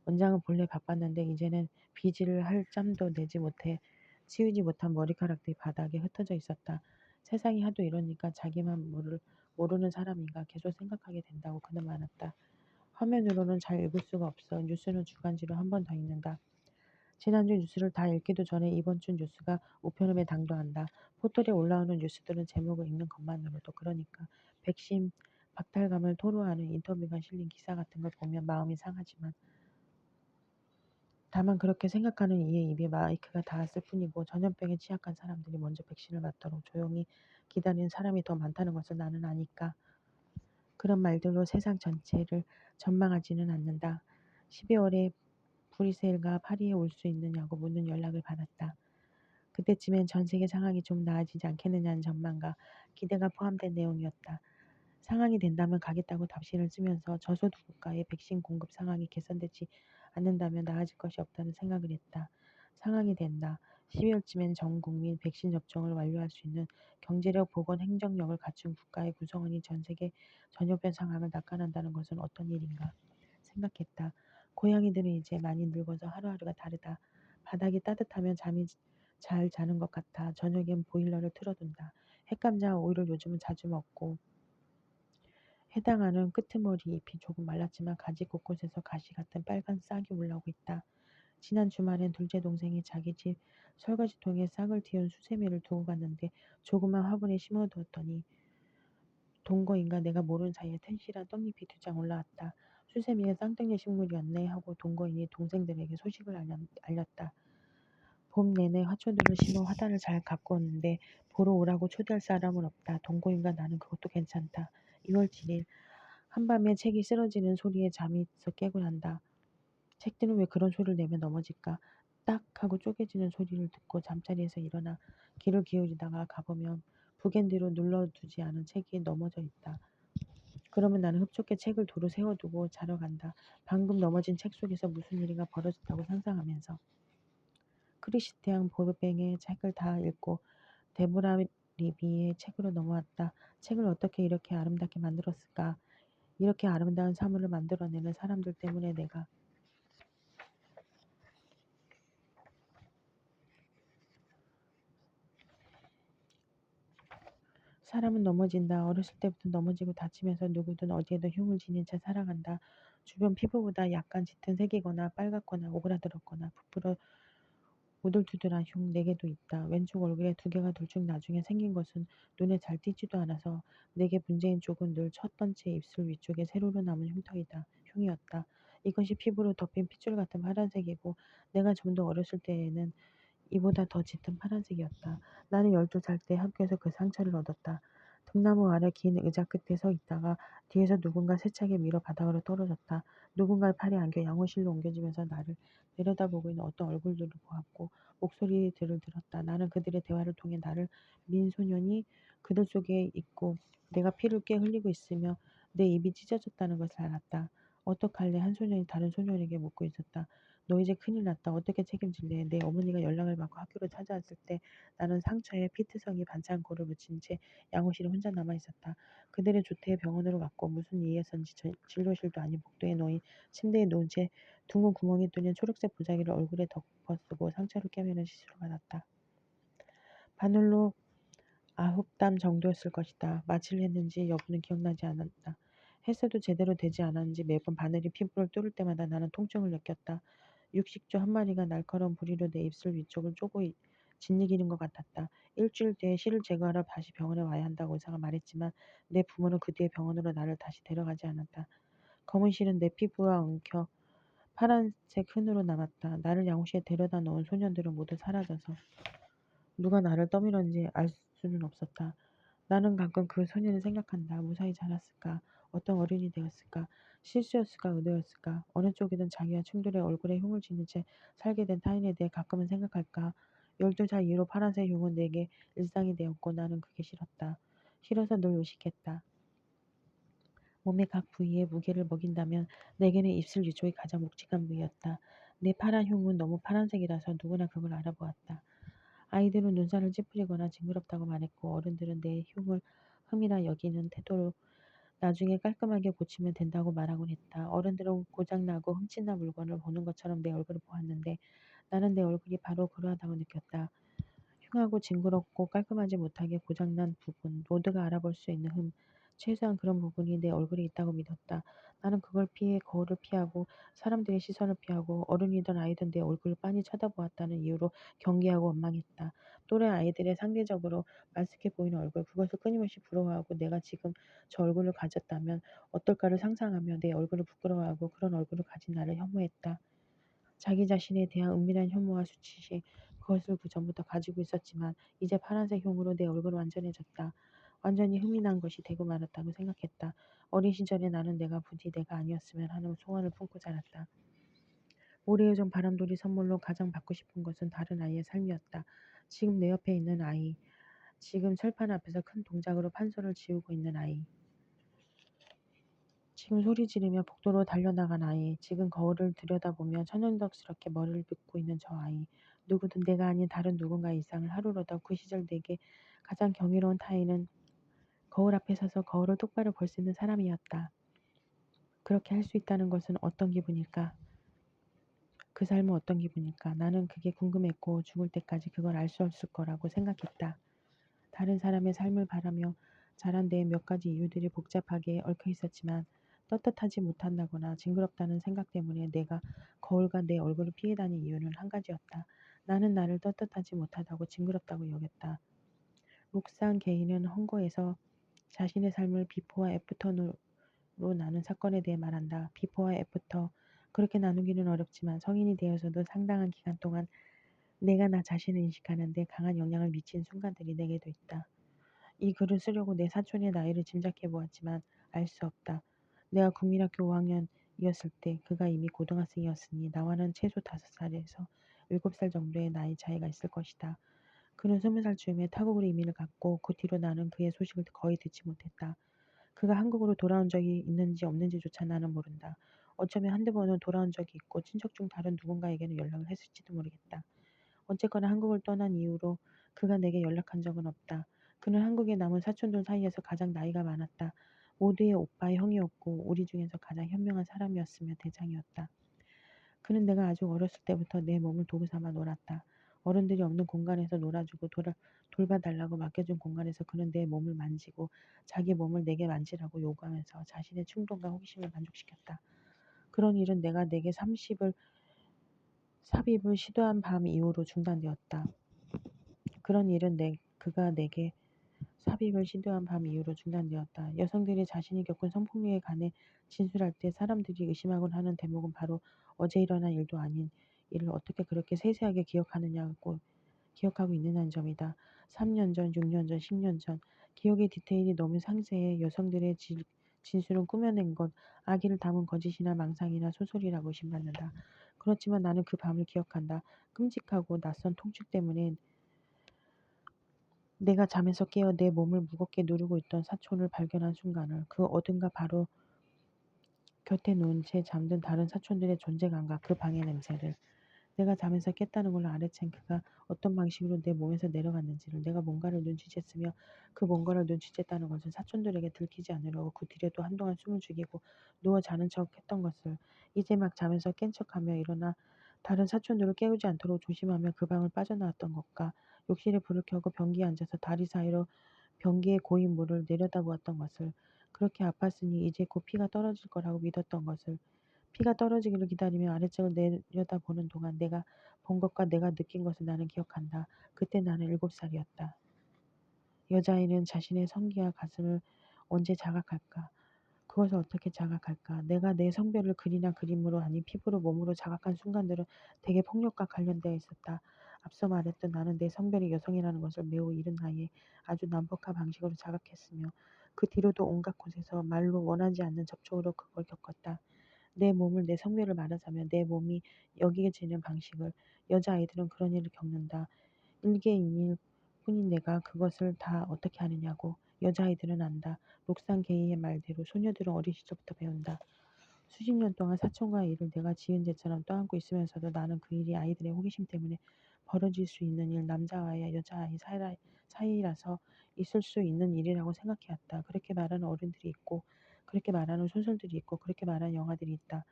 원장은 본래 바빴는데 이제는 빚을 할 짬도 내지 못해 치우지 못한 머리카락들이 바닥에 흩어져 있었다. 세상이 하도 이러니까 자기만 모르는 사람인가 계속 생각하게 된다고 그는 말했다. 화면으로는 잘 읽을 수가 없어. 뉴스는 주간지로 한 번 더 읽는다. 지난주 뉴스를 다 읽기도 전에 이번 주 뉴스가 우편함에 당도한다. 포털에 올라오는 뉴스들은 제목을 읽는 것만으로도 그러니까 백신 박탈감을 토로하는 인터뷰가 실린 기사 같은 걸 보면 마음이 상하지만 다만 그렇게 생각하는 이의 입에 마이크가 닿았을 뿐이고 전염병에 취약한 사람들이 먼저 백신을 맞도록 조용히 기다리는 사람이 더 많다는 것을 나는 아니까. 그런 말들로 세상 전체를 전망하지는 않는다. 12월에 브뤼셀과 파리에 올 수 있느냐고 묻는 연락을 받았다. 그때쯤엔 전 세계 상황이 좀 나아지지 않겠느냐는 전망과 기대가 포함된 내용이었다. 상황이 된다면 가겠다고 답신을 쓰면서 저소득 국가의 백신 공급 상황이 개선되지 않는다면 나아질 것이 없다는 생각을 했다. 상황이 된다. 12월쯤엔 전 국민 백신 접종을 완료할 수 있는 경제력, 보건, 행정력을 갖춘 국가의 구성원이 전 세계 전염병 상황을 낚아낸다는 것은 어떤 일인가 생각했다. 고양이들은 이제 많이 늙어서 하루하루가 다르다. 바닥이 따뜻하면 잠이 잘 자는 것 같아. 저녁엔 보일러를 틀어둔다. 햇감자 오이를 요즘은 자주 먹고 해당하는 끄트머리 잎이 조금 말랐지만 가지 곳곳에서 가시 같은 빨간 싹이 올라오고 있다. 지난 주말엔 둘째 동생이 자기 집 설거지통에 싹을 틔운 수세미를 두고 갔는데 조그만 화분에 심어두었더니 동거인가 내가 모르는 사이에 텐실한 떡잎이 2장 올라왔다. 수세미가 쌍둥이 식물이었네 하고 동거인이 동생들에게 소식을 알렸다. 봄 내내 화초들을 심어 화단을 잘 가꾸었는데 보러 오라고 초대할 사람은 없다. 동거인가 나는 그것도 괜찮다. 2월 7일 한밤에 책이 쓰러지는 소리에 잠에서 깨고 난다. 책들은 왜 그런 소리를 내며 넘어질까? 딱 하고 쪼개지는 소리를 듣고 잠자리에서 일어나 귀를 기울이다가 가보면 북앤뒤로 눌러두지 않은 책이 넘어져 있다. 그러면 나는 흡족해 책을 도로 세워두고 자러 간다. 방금 넘어진 책 속에서 무슨 일인가 벌어졌다고 상상하면서. 크리스티앙 보뱅의 책을 다 읽고 데보라 리비의 책으로 넘어왔다. 책을 어떻게 이렇게 아름답게 만들었을까? 이렇게 아름다운 사물을 만들어내는 사람들 때문에 내가 사람은 넘어진다. 어렸을 때부터 넘어지고 다치면서 누구든 어디에도 흉을 지닌 채 살아간다. 주변 피부보다 약간 짙은 색이거나 빨갛거나 오그라들었거나 부풀어 오돌투돌한 흉 4개도 있다. 왼쪽 얼굴에 2개가 둘 중 나중에 생긴 것은 눈에 잘 띄지도 않아서 내게 문제인 쪽은 늘 첫 번째 입술 위쪽에 세로로 남은 흉이었다. 이것이 피부로 덮인 핏줄 같은 파란색이고 내가 좀 더 어렸을 때에는 이보다 더 짙은 파란색이었다. 나는 12살 때 학교에서 그 상처를 얻었다. 등나무 아래 긴 의자 끝에 서 있다가 뒤에서 누군가 세차게 밀어 바닥으로 떨어졌다. 누군가의 팔이 안겨 양호실로 옮겨지면서 나를 내려다보고 있는 어떤 얼굴들을 보았고 목소리들을 들었다. 나는 그들의 대화를 통해 나를 민 소년이 그들 속에 있고 내가 피를 꽤 흘리고 있으며 내 입이 찢어졌다는 것을 알았다. 어떡할래? 한 소년이 다른 소년에게 묻고 있었다. 너 이제 큰일 났다. 어떻게 책임질래? 내 어머니가 연락을 받고 학교로 찾아왔을 때 나는 상처에 피트성이 반창고를 묻힌 채 양호실에 혼자 남아 있었다. 그들의 조퇴에 병원으로 갔고 무슨 이유에선지 진료실도 아닌 복도에 놓인 침대에 누운 채 둥근 구멍이 뚫린 초록색 보자기를 얼굴에 덮어쓰고 상처를 꿰매는 시술을 받았다. 바늘로 9땀 정도였을 것이다. 마취를 했는지 여부는 기억나지 않았다. 했어도 제대로 되지 않았는지 매번 바늘이 피부를 뚫을 때마다 나는 통증을 느꼈다. 육식조 한 마리가 날카로운 부리로 내 입술 위쪽을 쪼고 짓이기는 것 같았다. 일주일 뒤에 실을 제거하러 다시 병원에 와야 한다고 의사가 말했지만 내 부모는 그 뒤에 병원으로 나를 다시 데려가지 않았다. 검은 실은 내 피부와 엉켜 파란색 흔으로 남았다. 나를 양호실에 데려다 놓은 소년들은 모두 사라져서 누가 나를 떠밀었는지 알 수는 없었다. 나는 가끔 그 소년을 생각한다. 무사히 자랐을까? 어떤 어른이 되었을까? 실수였을까? 의도였을까? 어느 쪽이든 자기와 충돌해 얼굴에 흉을 짓는 채 살게 된 타인에 대해 가끔은 생각할까? 12살 이후로 파란색 흉은 내게 일상이 되었고 나는 그게 싫었다. 싫어서 늘 의식했다. 몸의 각 부위에 무게를 먹인다면 내게는 입술 위쪽이 가장 묵직한 부위였다. 내 파란 흉은 너무 파란색이라서 누구나 그걸 알아보았다. 아이들은 눈살을 찌푸리거나 징그럽다고 말했고 어른들은 내 흉을 흠이라 여기는 태도로 나중에 깔끔하게 고치면 된다고 말하곤 했다. 어른들은 고장나고 흠집난 물건을 보는 것처럼 내 얼굴을 보았는데 나는 내 얼굴이 바로 그러하다고 느꼈다. 흉하고 징그럽고 깔끔하지 못하게 고장난 부분, 모두가 알아볼 수 있는 흠, 최소한 그런 부분이 내 얼굴에 있다고 믿었다. 나는 그걸 피해 거울을 피하고 사람들의 시선을 피하고 어른이든 아이든 내 얼굴을 빤히 쳐다보았다는 이유로 경계하고 원망했다. 또래 아이들의 상대적으로 말쑥해 보이는 얼굴, 그것을 끊임없이 부러워하고 내가 지금 저 얼굴을 가졌다면 어떨까를 상상하며 내 얼굴을 부끄러워하고 그런 얼굴을 가진 나를 혐오했다. 자기 자신에 대한 은밀한 혐오와 수치심, 그것을 그 전부터 가지고 있었지만 이제 파란색 흉으로 내 얼굴은 완전해졌다. 완전히 흠이 난 것이 되고 말았다고 생각했다. 어린 시절에 나는 내가 부디 내가 아니었으면 하는 소원을 품고 자랐다. 오래요정 바람돌이 선물로 가장 받고 싶은 것은 다른 아이의 삶이었다. 지금 내 옆에 있는 아이, 지금 철판 앞에서 큰 동작으로 판소를 지우고 있는 아이, 지금 소리 지르며 복도로 달려나간 아이, 지금 거울을 들여다보며 천연덕스럽게 머리를 빗고 있는 저 아이, 누구든 내가 아닌 다른 누군가의 이상을 하루라도 그 시절 내게 가장 경이로운 타인은 거울 앞에 서서 거울을 똑바로 볼 수 있는 사람이었다. 그렇게 할 수 있다는 것은 어떤 기분일까? 그 삶은 어떤 기분일까? 나는 그게 궁금했고 죽을 때까지 그걸 알 수 없을 거라고 생각했다. 다른 사람의 삶을 바라며 자란 데에 몇 가지 이유들이 복잡하게 얽혀 있었지만 떳떳하지 못한다거나 징그럽다는 생각 때문에 내가 거울과 내 얼굴을 피해 다닌 이유는 한 가지였다. 나는 나를 떳떳하지 못하다고 징그럽다고 여겼다. 록산 게이는 헝거에서 자신의 삶을 비포와 애프터로 나눈 사건에 대해 말한다. 비포와 애프터. 그렇게 나누기는 어렵지만 성인이 되어서도 상당한 기간 동안 내가 나 자신을 인식하는 데 강한 영향을 미친 순간들이 내게도 있다. 이 글을 쓰려고 내 사촌의 나이를 짐작해 보았지만 알 수 없다. 내가 국민학교 5학년이었을 때 그가 이미 고등학생이었으니 나와는 최소 5살에서 7살 정도의 나이 차이가 있을 것이다. 그는 20살쯤에 타국으로 이민을 갔고 그 뒤로 나는 그의 소식을 거의 듣지 못했다. 그가 한국으로 돌아온 적이 있는지 없는지조차 나는 모른다. 어쩌면 한두 번은 돌아온 적이 있고 친척 중 다른 누군가에게는 연락을 했을지도 모르겠다. 어쨌거나 한국을 떠난 이후로 그가 내게 연락한 적은 없다. 그는 한국에 남은 사촌들 사이에서 가장 나이가 많았다. 모두의 오빠 형이었고 우리 중에서 가장 현명한 사람이었으며 대장이었다. 그는 내가 아주 어렸을 때부터 내 몸을 도구 삼아 놀았다. 어른들이 없는 공간에서 놀아주고 돌봐달라고 맡겨준 공간에서 그는 내 몸을 만지고 자기 몸을 내게 만지라고 요구하면서 자신의 충동과 호기심을 만족시켰다. 그런 일은 내가 내게 삽입을 시도한 밤 이후로 중단되었다. 그런 일은 그가 내게 삽입을 시도한 밤 이후로 중단되었다. 여성들이 자신이 겪은 성폭력에 관해 진술할 때 사람들이 의심하곤 하는 대목은 바로 어제 일어난 일도 아닌 일을 어떻게 그렇게 세세하게 기억하고 있느냐는 점이다. 3년 전, 6년 전, 10년 전 기억의 디테일이 너무 상세해 여성들의 진술은 꾸며낸 것, 악의를 담은 거짓이나 망상이나 소설이라고 심받는다. 그렇지만 나는 그 밤을 기억한다. 끔찍하고 낯선 통증 때문에 내가 잠에서 깨어 내 몸을 무겁게 누르고 있던 사촌을 발견한 순간을, 그 어딘가 바로 곁에 누운 채 잠든 다른 사촌들의 존재감과 그 방의 냄새를, 내가 잠에서 깼다는 걸 아래챈 그가 어떤 방식으로 내 몸에서 내려갔는지를, 내가 뭔가를 눈치챘으며 그 뭔가를 눈치챘다는 것을 사촌들에게 들키지 않으려고 그 뒤에도 한동안 숨을 죽이고 누워 자는 척 했던 것을, 이제 막 잠에서 깬 척하며 일어나 다른 사촌들을 깨우지 않도록 조심하며 그 방을 빠져나왔던 것과, 욕실에 불을 켜고 변기에 앉아서 다리 사이로 변기에 고인 물을 내려다보았던 것을, 그렇게 아팠으니 이제 곧 피가 떨어질 거라고 믿었던 것을, 피가 떨어지기를 기다리며 아래쪽을 내려다보는 동안 내가 본 것과 내가 느낀 것을 나는 기억한다. 그때 나는 7살이었다. 여자아이는 자신의 성기와 가슴을 언제 자각할까? 그것을 어떻게 자각할까? 내가 내 성별을 글이나 그림으로 아닌 피부로 몸으로 자각한 순간들은 대개 폭력과 관련되어 있었다. 앞서 말했던 나는 내 성별이 여성이라는 것을 매우 이른 나이에 아주 난폭한 방식으로 자각했으며 그 뒤로도 온갖 곳에서 말로 원하지 않는 접촉으로 그걸 겪었다. 내 몸을, 내 성별을 말하자면 내 몸이 여기지는 방식을. 여자아이들은 그런 일을 겪는다. 일개인일 뿐인 내가 그것을 다 어떻게 아느냐고. 여자아이들은 안다. 록산 게이의 말대로 소녀들은 어린 시절부터 배운다. 수십 년 동안 사촌과의 일을 내가 지은 죄처럼 떠안고 있으면서도 나는 그 일이 아이들의 호기심 때문에 벌어질 수 있는 일, 남자아이와 여자아이 사이라서 있을 수 있는 일이라고 생각해왔다. 그렇게 말하는 어른들이 있고, 그렇게 말하는 소설들이 있고, 그렇게 말하는 영화들이 있다.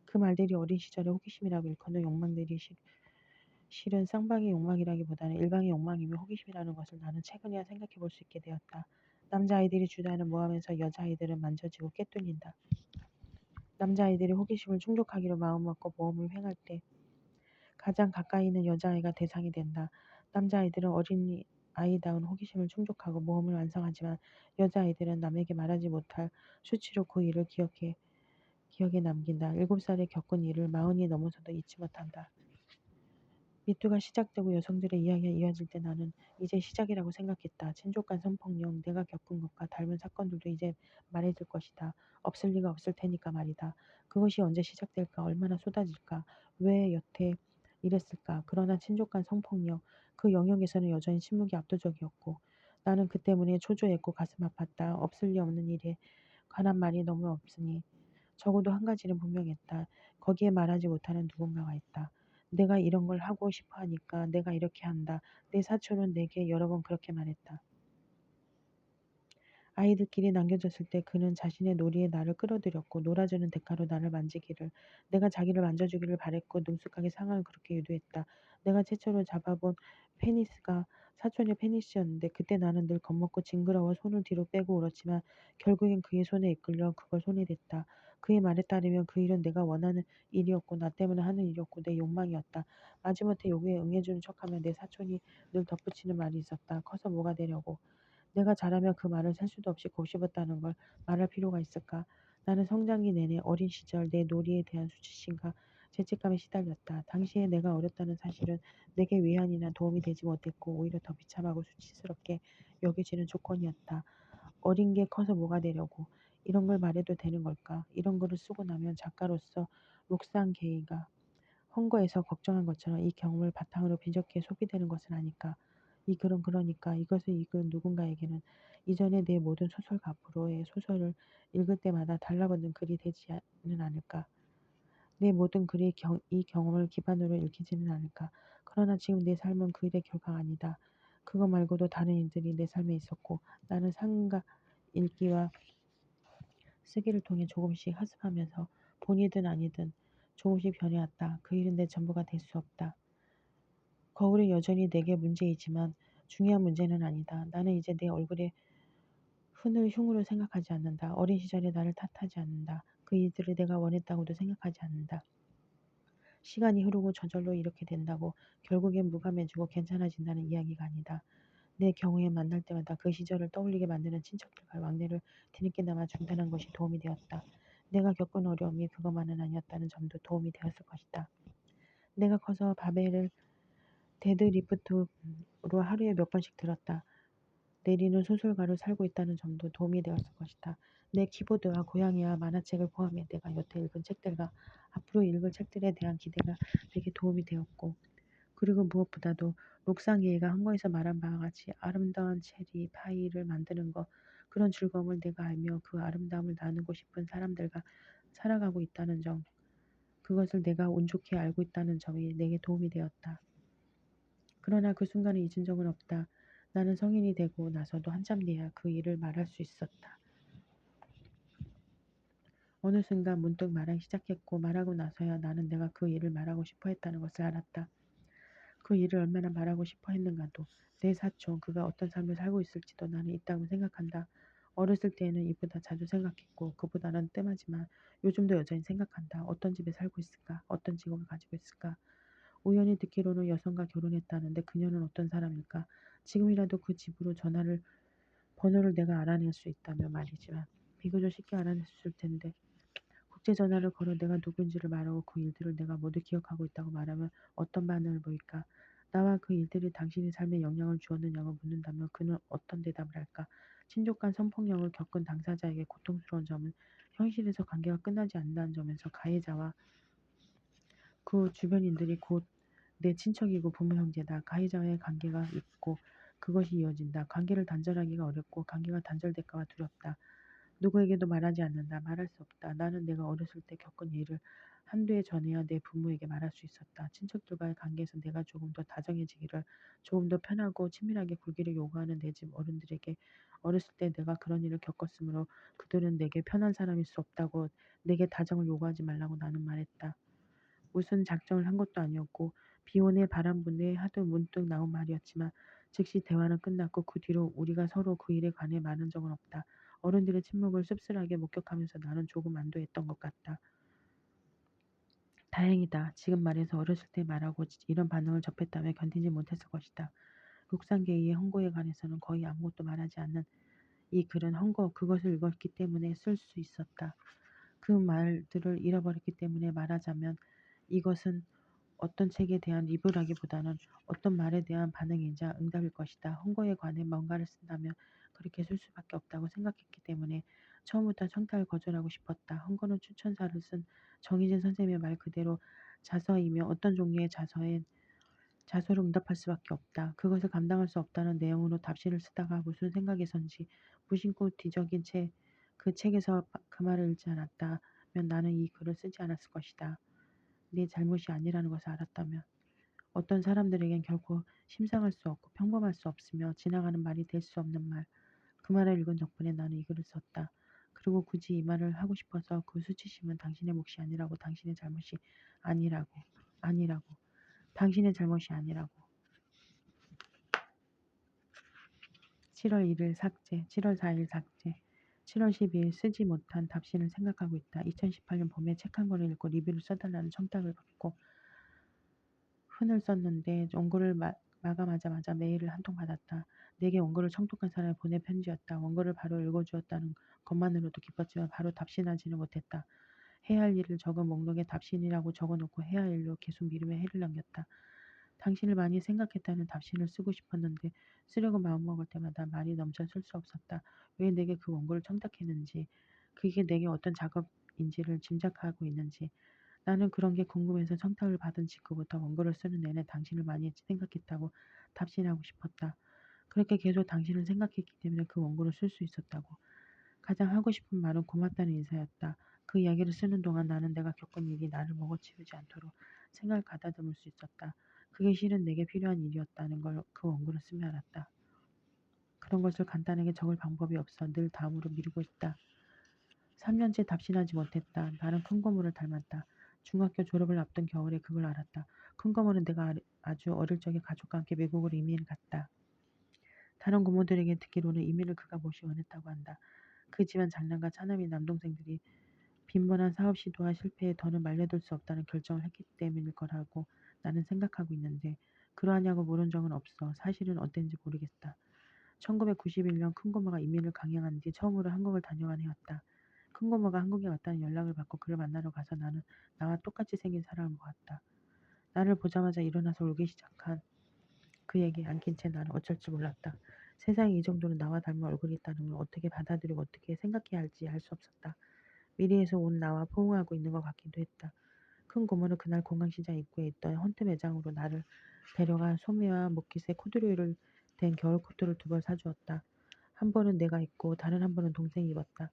그 말들이 어린 시절의 호기심이라고 일컫는 욕망들이 실은 쌍방의 욕망이라기보다는 일방의 욕망이며 호기심이라는 것을 나는 최근에야 생각해 볼 수 있게 되었다. 남자아이들이 주다는 모하면서 여자아이들은 만져지고 깨뚫린다. 남자아이들이 호기심을 충족하기로 마음먹고 모험을 행할 때 가장 가까이 있는 여자아이가 대상이 된다. 남자아이들은 어린아이다운 호기심을 충족하고 모험을 완성하지만 여자아이들은 남에게 말하지 못할 수치로 그 일을 기억에 남긴다. 7살에 겪은 일을 40이 넘어서도 잊지 못한다. 미투가 시작되고 여성들의 이야기가 이어질 때 나는 이제 시작이라고 생각했다. 친족간 성폭력, 내가 겪은 것과 닮은 사건들도 이제 말해질 것이다. 없을 리가 없을 테니까 말이다. 그것이 언제 시작될까? 얼마나 쏟아질까? 왜 여태 이랬을까? 그러나 친족간 성폭력, 그 영역에서는 여전히 침묵이 압도적이었고 나는 그 때문에 초조했고 가슴 아팠다. 없을 리 없는 일에 관한 말이 너무 없으니 적어도 한 가지는 분명했다. 거기에 말하지 못하는 누군가가 있다. 내가 이런 걸 하고 싶어 하니까 내가 이렇게 한다. 내 사촌은 내게 여러 번 그렇게 말했다. 아이들끼리 남겨졌을 때 그는 자신의 놀이에 나를 끌어들였고 놀아주는 대가로 나를 만지기를, 내가 자기를 만져주기를 바랬고 능숙하게 상황을 그렇게 유도했다. 내가 최초로 잡아본 페니스가 사촌의 페니스였는데 그때 나는 늘 겁먹고 징그러워 손을 뒤로 빼고 울었지만 결국엔 그의 손에 이끌려 그걸 손에 댔다. 그의 말에 따르면 그 일은 내가 원하는 일이었고 나 때문에 하는 일이었고 내 욕망이었다. 마지못해 요구에 응해주는 척하며 내 사촌이 늘 덧붙이는 말이 있었다. 커서 뭐가 되려고. 내가 자라면 그 말을 셀 수도 없이 곱씹었다는 걸 말할 필요가 있을까? 나는 성장기 내내 어린 시절 내 놀이에 대한 수치심과 죄책감에 시달렸다. 당시에 내가 어렸다는 사실은 내게 위안이나 도움이 되지 못했고 오히려 더 비참하고 수치스럽게 여겨지는 조건이었다. 어린 게 커서 뭐가 되려고. 이런 걸 말해도 되는 걸까? 이런 글을 쓰고 나면 작가로서 록산 게이가 헌거에서 걱정한 것처럼 이 경험을 바탕으로 비적게 소비되는 것은 아닐까. 이 글은 그러니까 이것을 읽은 누군가에게는 이전의 내 모든 소설과 앞으로의 소설을 읽을 때마다 달라붙는 글이 되지는 않을까. 내 모든 글이 이 경험을 기반으로 읽히지는 않을까. 그러나 지금 내 삶은 그 일의 결과가 아니다. 그거 말고도 다른 일들이 내 삶에 있었고 나는 상가 읽기와 쓰기를 통해 조금씩 학습하면서 본이든 아니든 조금씩 변해왔다. 그 일은 내 전부가 될 수 없다. 거울은 여전히 내게 문제이지만 중요한 문제는 아니다. 나는 이제 내 얼굴에 흔을 흉으로 생각하지 않는다. 어린 시절에 나를 탓하지 않는다. 그 일들을 내가 원했다고도 생각하지 않는다. 시간이 흐르고 저절로 이렇게 된다고 결국엔 무감해지고 괜찮아진다는 이야기가 아니다. 내 경우에 만날 때마다 그 시절을 떠올리게 만드는 친척들과 왕래를 뒤늦게나마 중단한 것이 도움이 되었다. 내가 겪은 어려움이 그것만은 아니었다는 점도 도움이 되었을 것이다. 내가 커서 바벨을 데드리프트로 하루에 몇 번씩 들었다. 내리는 소설가로 살고 있다는 점도 도움이 되었을 것이다. 내 키보드와 고양이와 만화책을 포함해 내가 여태 읽은 책들과 앞으로 읽을 책들에 대한 기대가 내게 도움이 되었고, 그리고 무엇보다도 록상이가 한거에서 말한 바와 같이 아름다운 체리 파이를 만드는 것, 그런 즐거움을 내가 알며 그 아름다움을 나누고 싶은 사람들과 살아가고 있다는 점, 그것을 내가 운 좋게 알고 있다는 점이 내게 도움이 되었다. 그러나 그 순간을 잊은 적은 없다. 나는 성인이 되고 나서도 한참 뒤에야 그 일을 말할 수 있었다. 어느 순간 문득 말하기 시작했고, 말하고 나서야 나는 내가 그 일을 말하고 싶어 했다는 것을 알았다. 그 일을 얼마나 말하고 싶어 했는가도, 내 사촌, 그가 어떤 삶을 살고 있을지도 나는 있다고 생각한다. 어렸을 때에는 이보다 자주 생각했고, 그보다는 뜸하지만 요즘도 여전히 생각한다. 어떤 집에 살고 있을까? 어떤 직업을 가지고 있을까? 우연히 듣기로는 여성과 결혼했다는데 그녀는 어떤 사람일까? 지금이라도 그 집으로 번호를 내가 알아낼 수 있다면 말이지만, 비교적 쉽게 알아냈을 텐데, 국제 전화를 걸어 내가 누구인지를 말하고 그 일들을 내가 모두 기억하고 있다고 말하면 어떤 반응을 보일까? 나와 그 일들이 당신의 삶에 영향을 주었느냐고 묻는다면 그는 어떤 대답을 할까? 친족간 성폭력을 겪은 당사자에게 고통스러운 점은 현실에서 관계가 끝나지 않는다는 점에서 가해자와 그 주변인들이 곧 내 친척이고 부모 형제다. 가해자와의 관계가 있고 그것이 이어진다. 관계를 단절하기가 어렵고 관계가 단절될까 봐 두렵다. 누구에게도 말하지 않는다. 말할 수 없다. 나는 내가 어렸을 때 겪은 일을 한두 해 전에야 내 부모에게 말할 수 있었다. 친척들과의 관계에서 내가 조금 더 다정해지기를, 조금 더 편하고 친밀하게 굴기를 요구하는 내 집 어른들에게 어렸을 때 내가 그런 일을 겪었으므로 그들은 내게 편한 사람일 수 없다고, 내게 다정을 요구하지 말라고 나는 말했다. 무슨 작정을 한 것도 아니었고 비혼의 바람분에 하도 문득 나온 말이었지만 즉시 대화는 끝났고 그 뒤로 우리가 서로 그 일에 관해 말한 적은 없다. 어른들의 침묵을 씁쓸하게 목격하면서 나는 조금 안도했던 것 같다. 다행이다. 지금 말해서 어렸을 때 말하고 이런 반응을 접했다면 견디지 못했을 것이다. 룩상계의 헌고에 관해서는 거의 아무것도 말하지 않는 이 글은 헌고 그것을 읽었기 때문에 쓸 수 있었다. 그 말들을 잃어버렸기 때문에 말하자면 이것은 어떤 책에 대한 리뷰라기보다는 어떤 말에 대한 반응이자 응답일 것이다. 헌거에 관해 뭔가를 쓴다면 그렇게 쓸 수밖에 없다고 생각했기 때문에 처음부터 청탁을 거절하고 싶었다. 헌거는 추천사를 쓴 정희진 선생님의 말 그대로 자서이며 어떤 종류의 자서를 응답할 수밖에 없다. 그것을 감당할 수 없다는 내용으로 답시를 쓰다가 무슨 생각에선지 무심코 뒤적인 채 그 책에서 그 말을 읽지 않았다면 나는 이 글을 쓰지 않았을 것이다. 내 잘못이 아니라는 것을 알았다면. 어떤 사람들에겐 결코 심상할 수 없고 평범할 수 없으며 지나가는 말이 될 수 없는 말. 그 말을 읽은 덕분에 나는 이 글을 썼다. 그리고 굳이 이 말을 하고 싶어서 그 수치심은 당신의 몫이 아니라고, 당신의 잘못이 아니라고, 아니라고, 당신의 잘못이 아니라고. 7월 1일 삭제, 7월 4일 삭제, 7월 12일 쓰지 못한 답신을 생각하고 있다. 2018년 봄에 책 한 권을 읽고 리뷰를 써달라는 청탁을 받고 흔을 썼는데 원고를 마감하자마자 메일을 한 통 받았다. 내게 원고를 청독한 사람이 보낸 편지였다. 원고를 바로 읽어주었다는 것만으로도 기뻤지만 바로 답신하지는 못했다. 해야 할 일을 적은 목록에 답신이라고 적어놓고 해야 할 일로 계속 미루며 해를 넘겼다. 당신을 많이 생각했다는 답신을 쓰고 싶었는데 쓰려고 마음먹을 때마다 말이 넘쳐 쓸 수 없었다. 왜 내게 그 원고를 청탁했는지, 그게 내게 어떤 작업인지를 짐작하고 있는지, 나는 그런 게 궁금해서 청탁을 받은 직후부터 원고를 쓰는 내내 당신을 많이 생각했다고 답신하고 싶었다. 그렇게 계속 당신을 생각했기 때문에 그 원고를 쓸 수 있었다고. 가장 하고 싶은 말은 고맙다는 인사였다. 그 이야기를 쓰는 동안 나는 내가 겪은 일이 나를 먹어치우지 않도록 생각을 가다듬을 수 있었다. 그게 실은 내게 필요한 일이었다는 걸 그 원고를 쓰며 알았다. 그런 것을 간단하게 적을 방법이 없어 늘 다음으로 미루고 있다. 3년째 답신하지 못했다. 나는 큰 고모를 닮았다. 중학교 졸업을 앞둔 겨울에 그걸 알았다. 큰 고모는 내가 아주 어릴 적에 가족과 함께 미국으로 이민을 갔다. 다른 고모들에게 듣기로는 이민을 그가 몹시 원했다고 한다. 그 집안 장남과 차남이 남동생들이 빈번한 사업 시도와 실패에 더는 말려들 수 없다는 결정을 했기 때문일 거라고 나는 생각하고 있는데 그러하냐고 물은 적은 없어. 사실은 어땠는지 모르겠다. 1991년 큰고모가 이민을 강행한 뒤 처음으로 한국을 다녀간 해였다. 큰고모가 한국에 왔다는 연락을 받고 그를 만나러 가서 나는 나와 똑같이 생긴 사람을 보았다. 나를 보자마자 일어나서 울기 시작한 그에게 안긴 채 나는 어쩔 줄 몰랐다. 세상에 이 정도로 나와 닮은 얼굴이 있다는 걸 어떻게 받아들이고 어떻게 생각해야 할지 알 수 없었다. 미래에서 온 나와 포옹하고 있는 것 같기도 했다. 큰 고모는 그날 공항시장 입구에 있던 헌트 매장으로 나를 데려가 소매와 목깃에 코듀로이를 댄 겨울 코트를 두 벌 사주었다. 한 번은 내가 입고 다른 한 번은 동생이 입었다.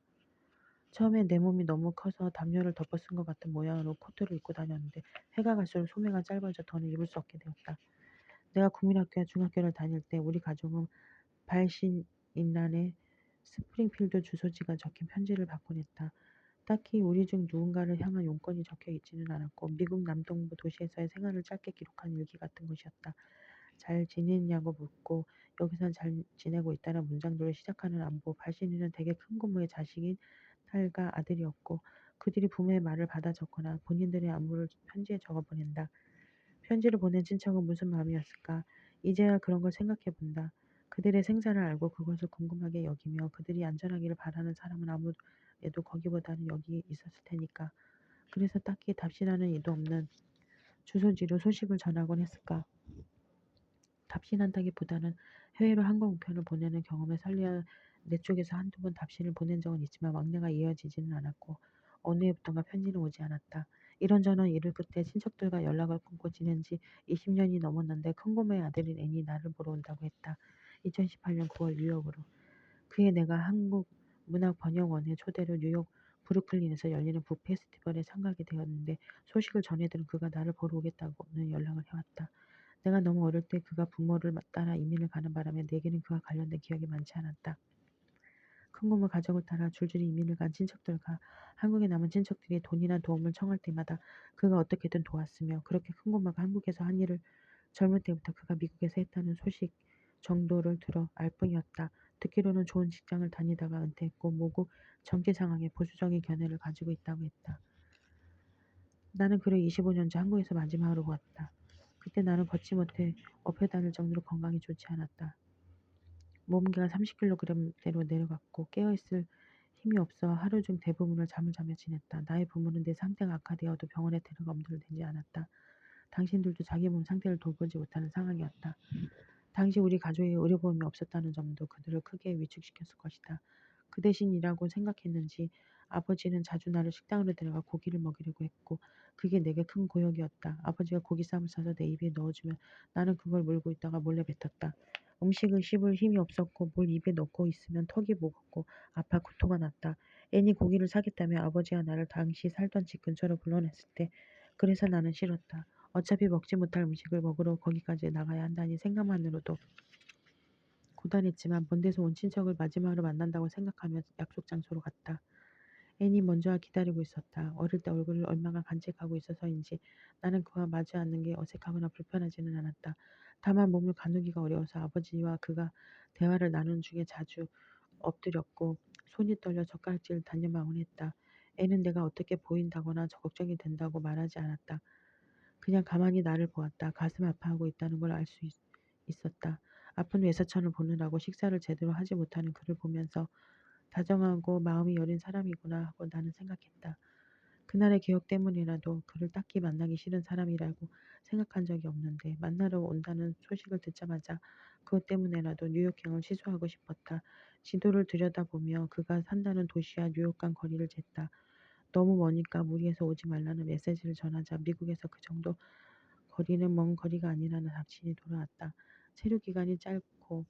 처음엔 내 몸이 너무 커서 담요를 덮어 쓴 것 같은 모양으로 코트를 입고 다녔는데 해가 갈수록 소매가 짧아져 더는 입을 수 없게 되었다. 내가 국민학교와 중학교를 다닐 때 우리 가족은 발신인란에 스프링필드 주소지가 적힌 편지를 받곤 했다. 딱히 우리 중 누군가를 향한 용건이 적혀 있지는 않았고 미국 남동부 도시에서의 생활을 짧게 기록한 일기 같은 것이었다. 잘 지냈냐고 묻고 여기선 잘 지내고 있다는 문장들로 시작하는 안부. 발신인은 대개 큰 고모의 자식인 딸과 아들이었고 그들이 부모의 말을 받아 적거나 본인들의 안부를 편지에 적어 보낸다. 편지를 보낸 친척은 무슨 마음이었을까? 이제야 그런 걸 생각해 본다. 그들의 생사를 알고 그것을 궁금하게 여기며 그들이 안전하기를 바라는 사람은 아무래도 거기보다는 여기 있었을 테니까. 그래서 딱히 답신하는 이도 없는 주소지로 소식을 전하곤 했을까? 답신한다기보다는 해외로 항공 우편을 보내는 경험에 설레어 내 쪽에서 한두 번 답신을 보낸 적은 있지만 왕래가 이어지지는 않았고 어느 해부턴가 편지는 오지 않았다. 이런저런 일을 끝에 친척들과 연락을 끊고 지낸 지 20년이 넘었는데 큰고모의 아들인 애니 나를 보러 온다고 했다. 2018년 9월 뉴욕으로. 그해 내가 한국 문학번역원의 초대로 뉴욕 브루클린에서 열리는 북 페스티벌에 참가하게 되었는데 소식을 전해들은 그가 나를 보러 오겠다고는 연락을 해왔다. 내가 너무 어릴 때 그가 부모를 따라 이민을 가는 바람에 내게는 그와 관련된 기억이 많지 않았다. 큰고모 가족을 따라 줄줄이 이민을 간 친척들과 한국에 남은 친척들이 돈이나 도움을 청할 때마다 그가 어떻게든 도왔으며 그렇게 큰고모가 한국에서 한 일을 젊을 때부터 그가 미국에서 했다는 소식 정도를 들어 알 뿐이었다. 듣기로는 좋은 직장을 다니다가 은퇴했고 모국 정치 상황에 보수적인 견해를 가지고 있다고 했다. 나는 그를 25년 전 한국에서 마지막으로 보았다. 그때 나는 걷지 못해 업혀 다닐 정도로 건강이 좋지 않았다. 몸무게가 30kg대로 내려갔고 깨어있을 힘이 없어 하루 중 대부분을 잠을 자며 지냈다. 나의 부모는 내 상태가 악화되어도 병원에 데려가 엄두를 내지 않았다. 당신들도 자기 몸 상태를 돌보지 못하는 상황이었다. 당시 우리 가족에 의료보험이 없었다는 점도 그들을 크게 위축시켰을 것이다. 그 대신 이라고 생각했는지 아버지는 자주 나를 식당으로 데려가 고기를 먹이려고 했고 그게 내게 큰 고역이었다. 아버지가 고기쌈을 싸서 내 입에 넣어주면 나는 그걸 물고 있다가 몰래 뱉었다. 음식을 씹을 힘이 없었고 뭘 입에 넣고 있으면 턱이 무겁고 아파 구토가 났다. 애니 고기를 사겠다며 아버지가 나를 당시 살던 집 근처로 불러냈을 때 그래서 나는 싫었다. 어차피 먹지 못할 음식을 먹으러 거기까지 나가야 한다니 생각만으로도 고단했지만 먼 데서 온 친척을 마지막으로 만난다고 생각하며 약속 장소로 갔다. 애니 먼저 기다리고 있었다. 어릴 때 얼굴을 얼마나 간직하고 있어서인지 나는 그와 마주 앉는 게 어색하거나 불편하지는 않았다. 다만 몸을 가누기가 어려워서 아버지와 그가 대화를 나누는 중에 자주 엎드렸고 손이 떨려 젓가락질을 단념하곤 했다. 애는 내가 어떻게 보인다거나 걱정이 된다고 말하지 않았다. 그냥 가만히 나를 보았다. 가슴 아파하고 있다는 걸 알 수 있었다. 아픈 외사촌을 보느라고 식사를 제대로 하지 못하는 그를 보면서 다정하고 마음이 여린 사람이구나 하고 나는 생각했다. 그날의 기억 때문이라도 그를 딱히 만나기 싫은 사람이라고 생각한 적이 없는데 만나러 온다는 소식을 듣자마자 그것 때문에라도 뉴욕행을 취소하고 싶었다. 지도를 들여다보며 그가 산다는 도시와 뉴욕 간 거리를 쟀다. 너무 머니까 무리해서 오지 말라는 메시지를 전하자 미국에서 그 정도 거리는 먼 거리가 아니라는 답신이 돌아왔다. 체류 기간이 짧고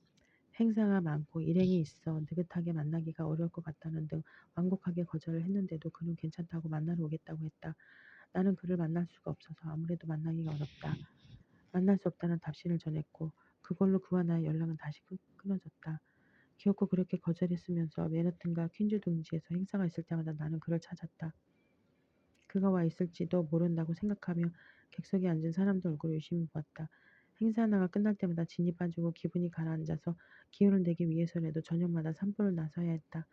행사가 많고 일행이 있어 느긋하게 만나기가 어려울 것 같다는 등 완곡하게 거절을 했는데도 그는 괜찮다고 만나러 오겠다고 했다. 나는 그를 만날 수가 없어서 아무래도 만나기가 어렵다. 만날 수 없다는 답신을 전했고 그걸로 그와 나의 연락은 다시 끊어졌다. 기어코 그렇게 거절했으면서 맨하튼과 퀸즈 둥지에서 행사가 있을 때마다 나는 그를 찾았다. 그가 와 있을지도 모른다고 생각하며 객석에 앉은 사람들 얼굴을 유심히 보았다. 행사 하나가 끝날 때마다 진이 빠지고 기분이 가라앉아서 기운을 내기 위해서라도 저녁마다 산보를 나서야 했다.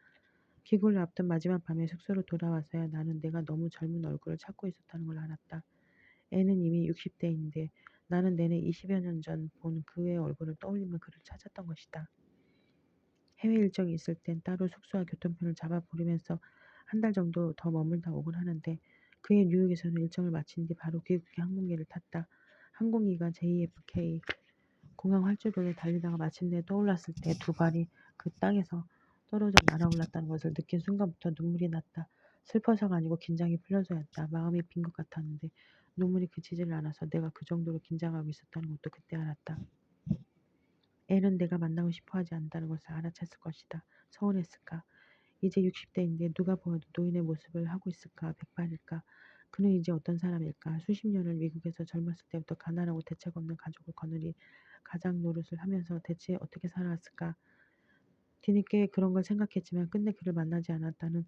기구를 앞둔 마지막 밤에 숙소로 돌아와서야 나는 내가 너무 젊은 얼굴을 찾고 있었다는 걸 알았다. 애는 이미 60대인데 나는 내내 20여 년 전 본 그의 얼굴을 떠올리며 그를 찾았던 것이다. 해외 일정이 있을 땐 따로 숙소와 교통편을 잡아 부르면서 한 달 정도 더 머물다 오곤 하는데 그해 뉴욕에서는 일정을 마친 뒤 바로 귀국해 항공기를 탔다. 항공기가 JFK 공항 활주로를 달리다가 마침내 떠올랐을 때 두 발이 그 땅에서 떨어져 날아올랐다는 것을 느낀 순간부터 눈물이 났다. 슬퍼서가 아니고 긴장이 풀려서였다. 마음이 빈 것 같았는데 눈물이 그치지를 않아서 내가 그 정도로 긴장하고 있었다는 것도 그때 알았다. 애는 내가 만나고 싶어 하지 않는다는 것을 알아챘을 것이다. 서운했을까? 이제 60대인데 누가 보아도 노인의 모습을 하고 있을까? 백발일까? 그는 이제 어떤 사람일까? 수십 년을 미국에서 젊었을 때부터 가난하고 대책 없는 가족을 거느리 가장 노릇을 하면서 대체 어떻게 살아왔을까? 뒤늦게 그런 걸 생각했지만 끝내 그를 만나지 않았다는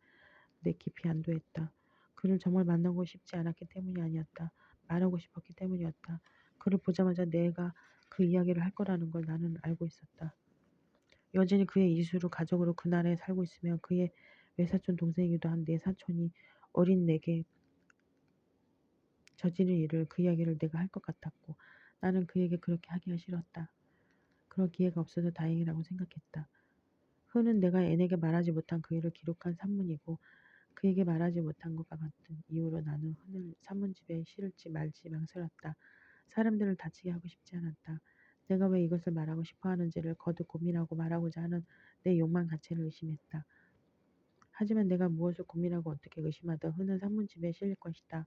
내 깊이 안도했다. 그를 정말 만나고 싶지 않았기 때문이 아니었다. 말하고 싶었기 때문이었다. 그를 보자마자 내가 그 이야기를 할 거라는 걸 나는 알고 있었다. 여전히 그의 이수로 가족으로 그나라에 살고 있으며 그의 외사촌 동생이기도 한 내 사촌이 어린 내게 저지른 일을 그 이야기를 내가 할 것 같았고 나는 그에게 그렇게 하기가 싫었다. 그럴 기회가 없어서 다행이라고 생각했다. 흔은 내가 애에게 말하지 못한 그 일을 기록한 산문이고 그에게 말하지 못한 것과 같은 이유로 나는 흔을 산문집에 실을지 말지 망설였다. 사람들을 다치게 하고 싶지 않았다. 내가 왜 이것을 말하고 싶어 하는지를 거듭 고민하고 말하고자 하는 내 욕망 자체를 의심했다. 하지만 내가 무엇을 고민하고 어떻게 의심하든 흔한 산문집에 실릴 것이다.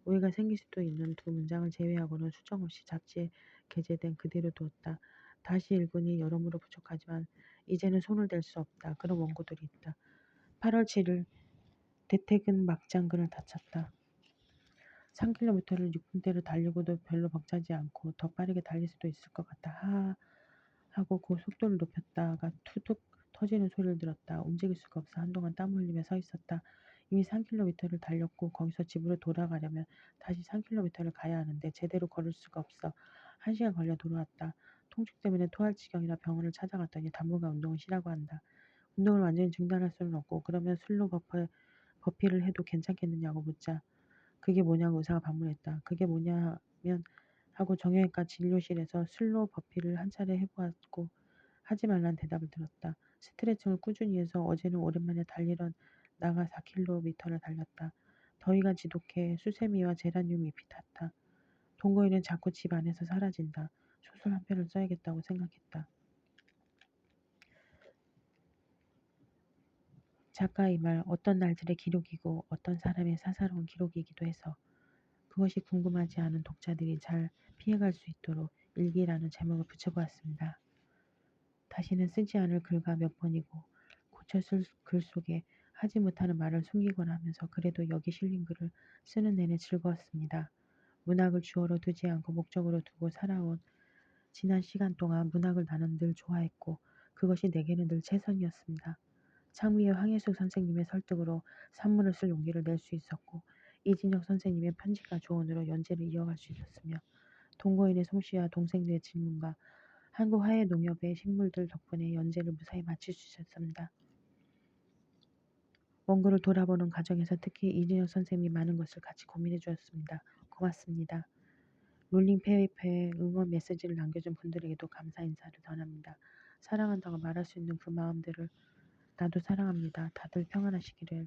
오해가 생길 수도 있는 두 문장을 제외하고는 수정없이 잡지에 게재된 그대로 두었다. 다시 읽으니 여러모로 부족하지만 이제는 손을 댈 수 없다. 그런 원고들이 있다. 8월 7일 대퇴근 막장근을 다쳤다. 3km를 6분대로 달리고도 별로 벅차지 않고 더 빠르게 달릴 수도 있을 것 같다. 하하 하고 그 속도를 높였다가 투둑 터지는 소리를 들었다. 움직일 수가 없어 한동안 땀 흘리며 서 있었다. 이미 3km를 달렸고 거기서 집으로 돌아가려면 다시 3km를 가야 하는데 제대로 걸을 수가 없어. 1시간 걸려 돌아왔다. 통증 때문에 토할 지경이라 병원을 찾아갔더니 당분간 운동을 쉬라고 한다. 운동을 완전히 중단할 수는 없고 그러면 슬로 버피를 해도 괜찮겠느냐고 묻자 그게 뭐냐고 의사가 반문했다. 그게 뭐냐면 하고 정형외과 진료실에서 슬로 버피를 한 차례 해보았고 하지 말란 대답을 들었다. 스트레칭을 꾸준히 해서 어제는 오랜만에 달리러 나가 4km를 달렸다. 더위가 지독해 수세미와 제라늄 잎이 탔다. 동거인은 자꾸 집 안에서 사라진다. 소설 한 편을 써야겠다고 생각했다. 작가의 말 어떤 날들의 기록이고 어떤 사람의 사사로운 기록이기도 해서 그것이 궁금하지 않은 독자들이 잘 피해갈 수 있도록 일기라는 제목을 붙여보았습니다. 다시는 쓰지 않을 글과 몇 번이고 고쳐 쓸 글 속에 하지 못하는 말을 숨기거나 하면서 그래도 여기 실린 글을 쓰는 내내 즐거웠습니다. 문학을 주어로 두지 않고 목적으로 두고 살아온 지난 시간 동안 문학을 나는 늘 좋아했고 그것이 내게는 늘 최선이었습니다. 창미의 황혜숙 선생님의 설득으로 산문을 쓸 용기를 낼 수 있었고 이진혁 선생님의 편지가 조언으로 연재를 이어갈 수 있었으며 동거인의 솜씨와 동생들의 질문과 한국화훼농협의 식물들 덕분에 연재를 무사히 마칠 수 있었습니다. 원고를 돌아보는 과정에서 특히 이진혁 선생님이 많은 것을 같이 고민해 주었습니다. 고맙습니다. 롤링페이퍼에 응원 메시지를 남겨준 분들에게도 감사 인사를 전합니다. 사랑한다고 말할 수 있는 그 마음들을 나도 사랑합니다. 다들 평안하시기를.